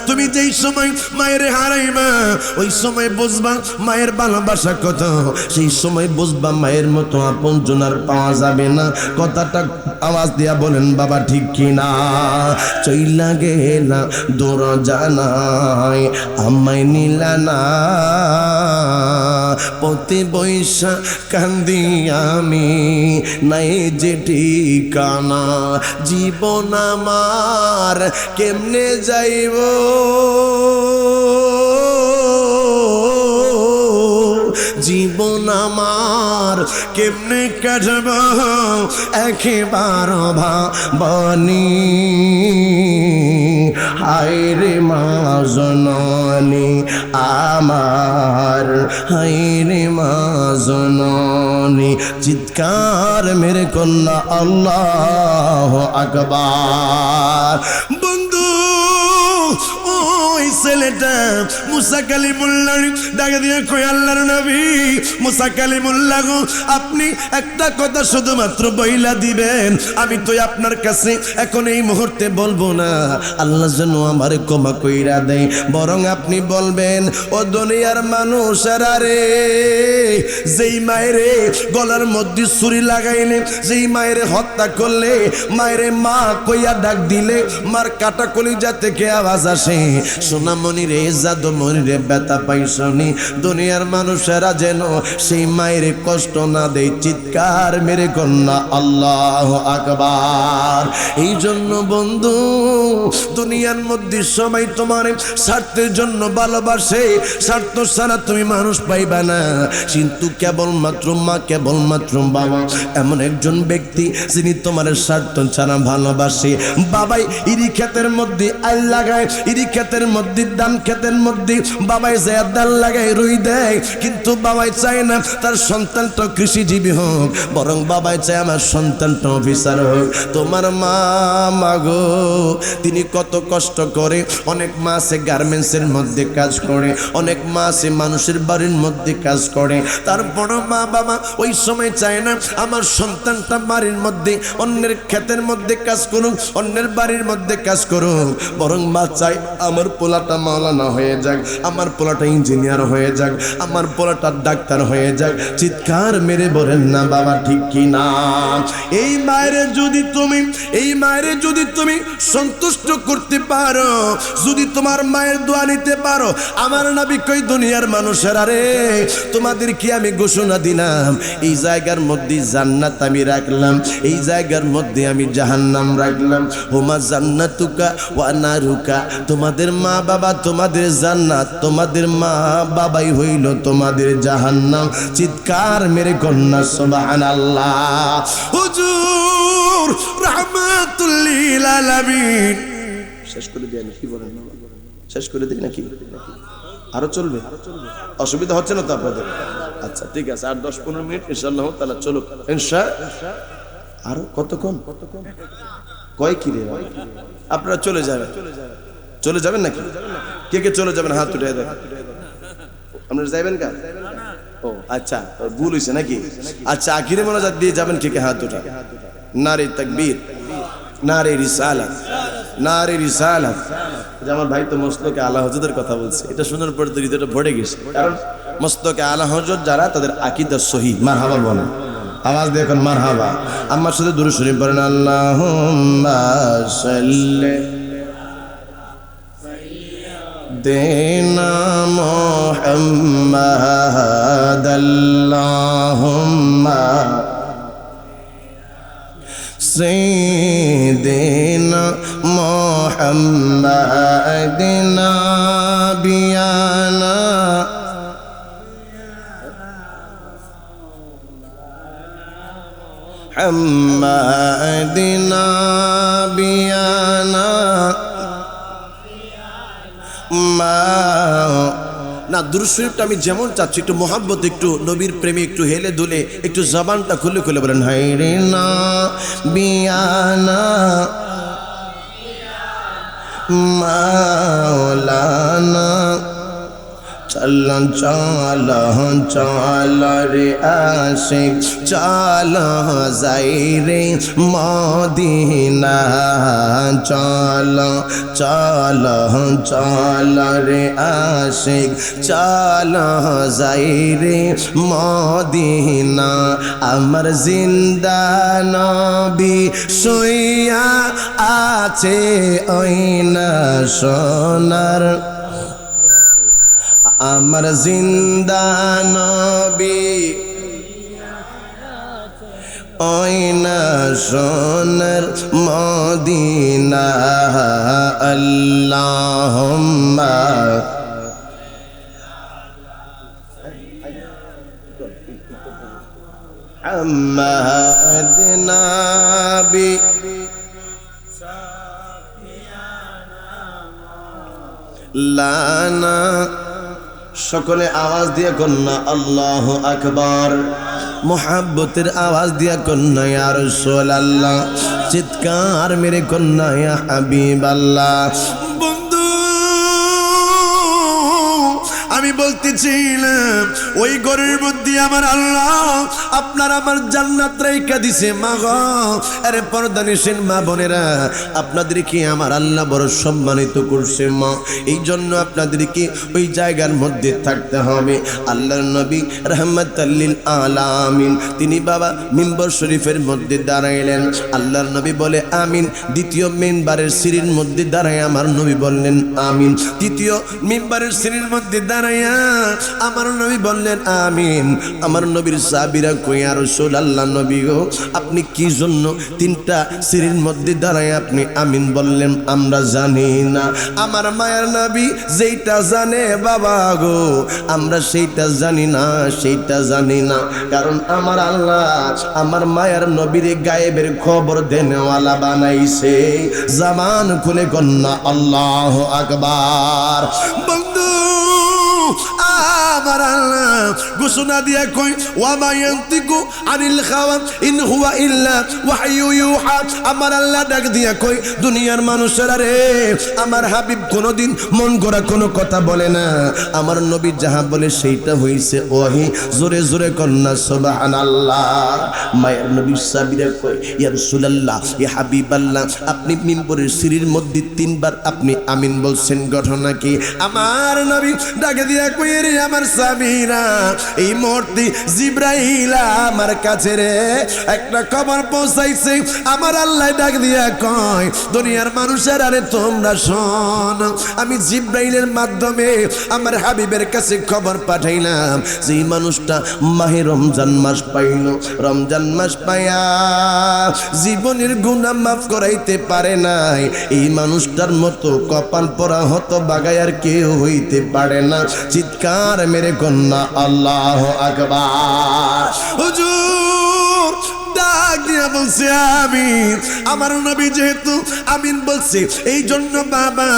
তুমি যেই সময় মায়ের হারাইবা ওই সময় বুঝবা মায়ের ভালোবাসা কত, সেই সময় বুঝবা মায়ের মতো আপন জনার পাওয়া যাবে না। কথাটা আওয়াজ দিয়া বলেন বাবা ঠিক কিনা? চইলা গেলা দূর জানাই আমায় নিলা না, পথে বৈশা কান্দি আমি নাই যে ঠিকানা। জীবন আমার কেমনে যাইব, জীবন আমার কেমনে কাটব একেবার ভাবনি। হায় রে মা জননী আমার, হায় রে মা জননী। চিৎকার মেরে কন্যা আল্লাহু আকবার। বন্ধু ওই ছেলেটা মুসা কালিমুল্লাহ ডাকে দিয়ে কই আল্লাহর নবী মুসা কালিমুল্লাহ গো, আপনি একটা কথা শুধুমাত্র বইলা দিবেন, আমি তো আপনার কাছে এখন এই মুহূর্তে বলবো না, আল্লাহ যেন আমারে ক্ষমা কইরা দেয়। বরং আপনি বলবেন ও দুনিয়ার মানুষেরা রে, যেই মায়েরে গলার মধ্যে ছুরি লাগাইলে, যেই মায়েরে হত্যা করলে, মায়েরে মা কইয়া ডাক দিলে মার কাটা কলিজা থেকে আওয়াজ আসে, সোনামণি রে জাদুমণি রে ব্যথা পাইছনি। দুনিয়ার মানুষেরা যেন সেই মায়ের কষ্ট না দেয়। চিৎকার মেরে কন্যা আল্লাহু আকবার। এই জন্য বন্ধু দুনিয়ার মধ্যে সবাই তোমার স্বার্থের জন্য ভালোবাসে, স্বার্থ ছাড়া তুমি মানুষ পাইবা না। কিন্তু কেবলমাত্র মা, কেবলমাত্র বাবা এমন একজন ব্যক্তি যিনি তোমার স্বার্থ ছাড়া ভালোবাসে। বাবাই ইরি ক্ষেতের মধ্যে আল লাগায়, ইরি ক্ষেতের মধ্যে ধান ক্ষেতের মধ্যে বাবাই যে দাল লাগায় রুই দেয়, কিন্তু বাবাই চায় না তার সন্তানটা কৃষিজীবী হোক, বরং বাবাই চায় আমার সন্তানটা অফিসার হোক। তোমার মা মাগো তিনি কত কষ্ট করে, অনেক মা আছে গার্মেন্টসের মধ্যে কাজ করে, অনেক মা আছে মানুষের বাড়ির মধ্যে কাজ করে, তারপর মা বাবা ওই সময় চায় না আমার সন্তানটা বাড়ির মধ্যে অন্যের ক্ষেতের মধ্যে কাজ করুক, অন্যের বাড়ির মধ্যে কাজ করুক, বরং মা চায় আমার পোলাটা মাওলানা হয়ে যাক, আমার পোলাটা ইঞ্জিনিয়ার হয়ে যাক, আমার পোলাটা ডাক্তার হয়ে যাক। চিৎকার মেরে বলেন না বাবা ঠিক কি না? এই মায়ের যদি তুমি সন্তুষ্ট করতে পারো, যদি তোমার মায়ের দোয়া নিতে পারো, আমার নবী কই দুনিয়ার মানুষেরা রে তোমাদেরকে আমি ঘোষণা দিলাম, এই জায়গার মধ্যে জান্নাত আমি রাখলাম, এই জায়গার মধ্যে আমি জাহান্নাম রাখলাম। হুমা জান্নাতুকা ওয়া নারুকা, তোমাদের মা বাবা তোমাদের জান্নাত, তোমাদের মা বাবাই হইল তোমাদের জাহান্নাম। চিৎকার মেরে কন্যা সুবহানাল্লাহ। হুজুর রাহমাতুল লিল আলামিন শেষ করে দেয় নাকি? বলেন না, শেষ করে দেয় নাকি? আরো চলবে? অসুবিধা হচ্ছে না তো আপনাদের? আচ্ছা ঠিক আছে, আর 10-15 মিনিট ইনশাআল্লাহ তাআলা চলুক ইনশাআল্লাহ। আরো কতক্ষণ কয় কি রে? আপনারা চলে যাবেন নাকি? কে কে চলে যাবেন হাত উঠে দেন। আপনারা যাবেন কা? ও আচ্ছা, ভুল হইছে নাকি? আচ্ছা আখিরে মোনাজাত দিয়ে যাবেন, কে কে হাত উঠা। নারে তাকবীর, নারে রিসালাত, নারে রিসালাত। আমার ভাই তো মস্তকে আলা হযরতের কথা বলছে, এটা শোনার পর তো হৃদয়টা ভরে গেছে, কারণ মস্তকে আলা হযরত যারা তাদের আকীদা সহিহ। মারহাবা বলেন, আওয়াজ দিয়ে এখন মারহাবা। আমার সাথে দুরূদ শরীফ পড়েন। আল্লাহুম্মা সাল্লি দেনা মুহাম্মাদ, আল্লাহুম্মা সাইয়্যিদিনা মুহাম্মাদ নাবিয়ানা হাম্মাদিনা বিয়ানা মা না দুরূদ শরীফটা আমি যেমন চাচ্ছি একটু মোহাব্বত একটু নবীর প্রেমে একটু হেলে দুলে একটু জবানটা খুলে খুলে বলেন হায়রে না বিয়ানা মাওলানা চালা চালা চালা রে আশিক চালা যাই রে মদিনা চালা চালা চালা রে আশিক চালা যাই রে মদিনা আমার জিন্দা নবী শুইয়া আছে ওই না সোনার আমার জিন্দা নবী ওই না সোনার মদিনা আল্লাহুম্মা হাম্মাদিনা বি লানা সকলে আওয়াজ দিয়ে কন্যা আল্লাহু আকবার মোহাব্বতের আওয়াজ দিয়া কন্যা ইয়া রাসূলুল্লাহ চিৎকার মেরে কন্যা ইয়া হাবিবাল্লাহ বন্ধু আমি বলতেছিলাম ওই ঘরের মধ্যে আমার আল্লাহ আপনার আমার জান্নাত রাইখা দিছে মা গো আরে পর্দা নিছেন মা বোনেরা আপনাদেরকে আমার আল্লাহ বড় সম্মানিত করছে মা এই জন্য আপনাদেরকে ওই জায়গার মধ্যে থাকতে হবে আল্লাহর নবী রাহমাতাল লিল আলামিন তিনি বাবা মিম্বর শরীফের মধ্যে দাঁড়াইলেন আল্লাহর নবী বলে আমিন দ্বিতীয় মিম্বারের সিঁড়ির মধ্যে দাঁড়ায় আমার নবী বললেন আমিন তৃতীয় মিম্বারের সিঁড়ির মধ্যে দাঁড়াইয়া আমার নবী বললেন আমিন আমার নবীর সাহাবীরা কই ইয়া রাসূলুল্লাহ নবী গো আপনি কি জন্য তিনটা সিঁড়ির মধ্যে দাঁড়ায় আপনি আমিন বললেন আমরা জানি না আমার মায়ের নবী যেইটা জানে বাবা গো আমরা সেইটা জানি না কারণ আমার আল্লাহ আমার মায়ের নবীর গায়েবের খবর দেনেওয়ালা বানাইছে জামান খুলে কন্যা আল্লাহু আকবার বন্ধু আমার আল্লাহ ঘোষণা দিয়া কই ওয়া মা ইয়ান্তিকু আনিল হাওয়া ইন হুয়া ইল্লা ওয়াহয়ু ইউহা আমার আল্লাহ ডাক দিয়া কই দুনিয়ার মানুষেরা রে আমার হাবিব কোনোদিন মন গড়া কোনো কথা বলে না আমার নবী যাহা বলে সেইটা হইছে ওহি জোরে জোরে কন্যা সুবহানাল্লাহ মায়ের নবী সাহাবীরা কই ইয়া রাসূলুল্লাহ ইয়া হাবিবাল্লাহ আপনি মিম্বরের সিঁড়ির মধ্যে তিনবার আপনি আমিন বলছেন ঘটনা কি আমার নবী ডাক দিয়া কই রে আমার সাহাবীরা এই মুহূর্তে জিবরাইল আমার কাছে রে একটা খবর পৌঁছাইছে আমার আল্লাহ ডাক দিয়া কয় দুনিয়ার মানুষেরা রে তোমরা শোন আমি জিবরাইলের মাধ্যমে আমার হাবিবের কাছে খবর পাঠাইলাম যে মানুষটা মাহে রমজান মাস পাইল রমজান মাস পাইয়া জীবনের গুনাহ মাফ করাইতে পারে নাই এই মানুষটার মতো কপাল পরা হতো বাগায়ার কেউ হইতে পারে না চিৎকার মেরে কন্যা আল্লাহু আকবার হুজুর ডাক দিয়া বলছে আমিন আমার নবী যেহেতু আমিন বলছে এই জন্য বাবা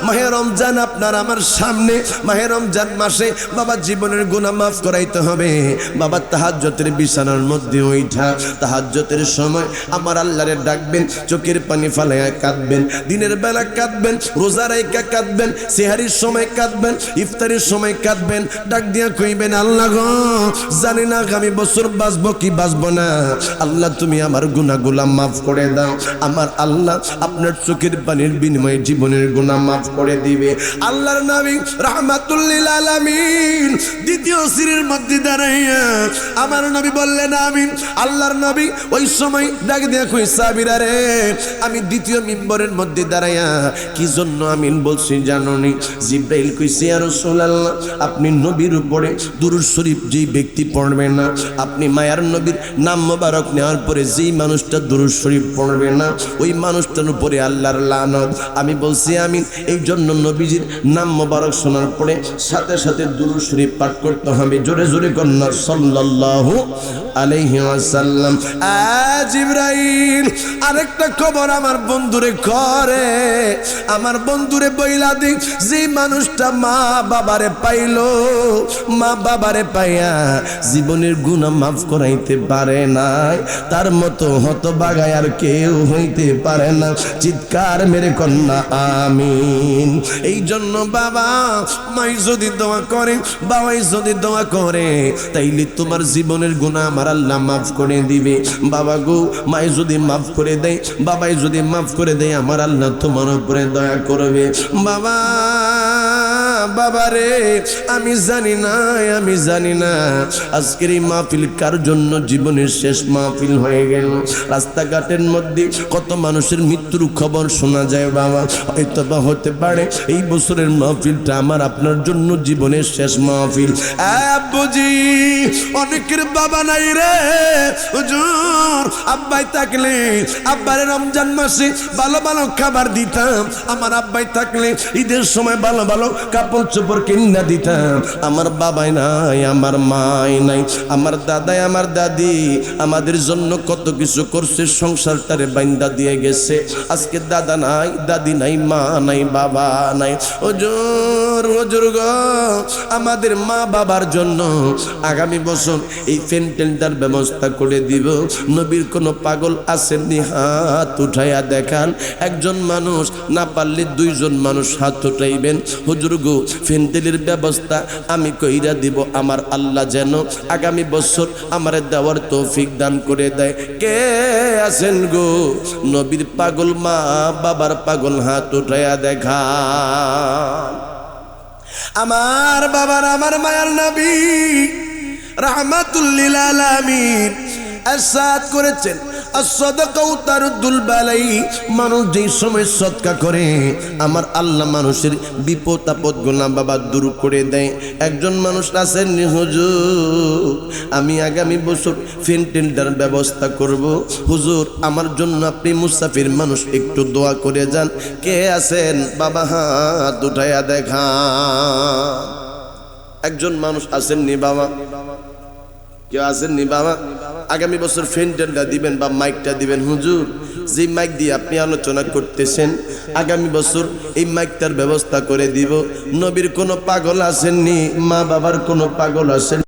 মাহে রমজান আপনার আমার সামনে মাহে রমজান মাসে বাবা জীবনের গুনাহ মাফ করাইতে হবে বাবা তাহাজ্জুদের বিছানার মধ্যে ওইঠা তাহাজ্জুদের সময় আমার আল্লাহরে ডাকবেন চোখের পানি ফালায়া কাঁদবেন দিনের বেলা কাঁদবেন রোজা রাইখা কাঁদবেন সেহরির সময় কাঁদবেন ইফতারের সময় কাঁদবেন ডাক দিয়া কইবেন আল্লাহ গো জানি না আগামী বছর বাঁচবো কি বাঁচবো না আল্লাহ তুমি আমার গুনাহগুলো মাফ করে দাও আমার আল্লাহ আপনার চোখের পানির বিনিময়ে জীবনের গুনাহ মাফ করে দিবে আল্লাহর নবী রাহমাতুল লিল আলামিন দ্বিতীয় সিঁড়ির মধ্যে দাঁড়াইয়া আমার নবী বললেন আমিন আল্লাহর নবী ওই সময় ডাক দিয়া কই সাহাবীরা রে আমি দ্বিতীয় মিম্বরের মধ্যে দাঁড়াইয়া কি জন্য আমিন বলছি জানোনি জিবরাইল কইছে ইয়া রাসূলুল্লাহ আপনি নবীর উপরে দুরূদ শরীফ যেই ব্যক্তি পড়বে না আপনি মায়ার নবীর নাম মোবারক নেওয়ার পরে পরে যেই মানুষটা দুরূদ শরীফ পড়বে না ওই মানুষটার উপরে আল্লাহর লানত। আমি বলছি আমিন। এই জন্য নবীজির নাম মোবারক শোনার পরে সাথে সাথে দুরূদ শরীফ পাঠ করতে হবে। জোরে জোরে কন্যা সাল্লাল্লাহু আলাইহি ওয়াসাল্লাম। জিবরাইল আরেকটা খবর আমার বন্ধুরে করে, আমার বন্ধুরে বইলা দি, যে মানুষটা মা বাবারে পাইলো, মা বাবারে পাইয়া জীবনের গুনাহ মাফ করাইতে পারে নাই, তার মতো হতভাগা আর কেউ হইতে পারে না। চিৎকার মেরে কন্যা আমিন। এই জন্য বাবা মাই যদি দোয়া করে, বাবাই যদি দোয়া করে, তাইলে তোমার জীবনের গুনাহ আমার আল্লাহ মাফ করে দিবে। বাবা গো, মাই যদি মাফ করে দেয়, বাবাই যদি মাফ করে দেয়, আমার আল্লাহ তোমার উপরে দয়া করবে। বাবা বাবারে, আমি জানি না আজকের এই মাহফিল কার জন্য জীবনের শেষ মাহফিল হয়ে গেল। রাস্তাঘাটের মধ্যে কত মানুষের মৃত্যুর খবর শোনা যায় বাবা। হয়তো বা হতে পারে এই বছরের মাহফিলটা আমার আপনার জন্য জীবনের শেষ মাহফিল। আব্বুজি, অনেকের বাবা নাই রে হুজুর। আব্বাই থাকলে আব্বারে রমজান মাসে ভালো ভালো খাবার দিতাম, আমার আব্বাই থাকলে ঈদের সময় ভালো ভালো কাপড় চোপড় কিনা দিতাম। আমার বাবাই নাই, আমার মাই নাই, আমার দাদাই আমার দাদি আমাদের জন্য কত কিছু করছে, সংসারটারে বাইন্দা দিয়ে গেছে। আজকে দাদা নাই, দাদি নাই, মা নাই, বাবা নাই। হুজুর হুজুর গো, আমাদের মা বাবার জন্য আগামী বছর এই ফেন্টেনটার ব্যবস্থা করে দিব। নবীর কোনো পাগল আসেননি? হাত উঠাইয়া দেখান। একজন মানুষ, না পারলে দুইজন মানুষ হাত উঠাইবেন। হুজুর গো, ফেন্টেলের ব্যবস্থা আমি কইরা দিব, আমার আল্লাহ যেন আগামী বছর আমারে দেওয়ার তৌফিক দান করে দেয়। কে আছেন গো? নবীর পাগল মা বাবার পাগল হাত উঠাইয়া দেখা। আমার বাবার, আমার মায়ার নবী রাহমাতুল লিল আলামিন ইরশাদ করেছেন, as-sadaqatu তারুদ্দুল বালাই। মানুষ যেই সময় সদকা করে আমার আল্লাহ মানুষের বিপদ আপদ গুনাহ বাবা দূর করে দেয়। একজন মানুষ আছেন, হুজুর আমি আগামী বছর ফেন্টেলটার ব্যবস্থা করব, হুজুর আমার জন্য আপনি মুসাফির মানুষ একটু দোয়া করে যান। কে আছেন বাবা? হাত উঠাইয়া দেখা। একজন মানুষ আসেননি বাবা? কেউ আসেননি বাবা? আগামী বছর ফেন্টেলটা দিবেন বা মাইকটা দিবেন। হুজুর যে মাইক দিয়ে আপনি আলোচনা করতেছেন আগামী বছর এই মাইকটার ব্যবস্থা করে দিব। নবীর কোনো পাগল আসেননি, মা বাবার কোনো পাগল আসেন?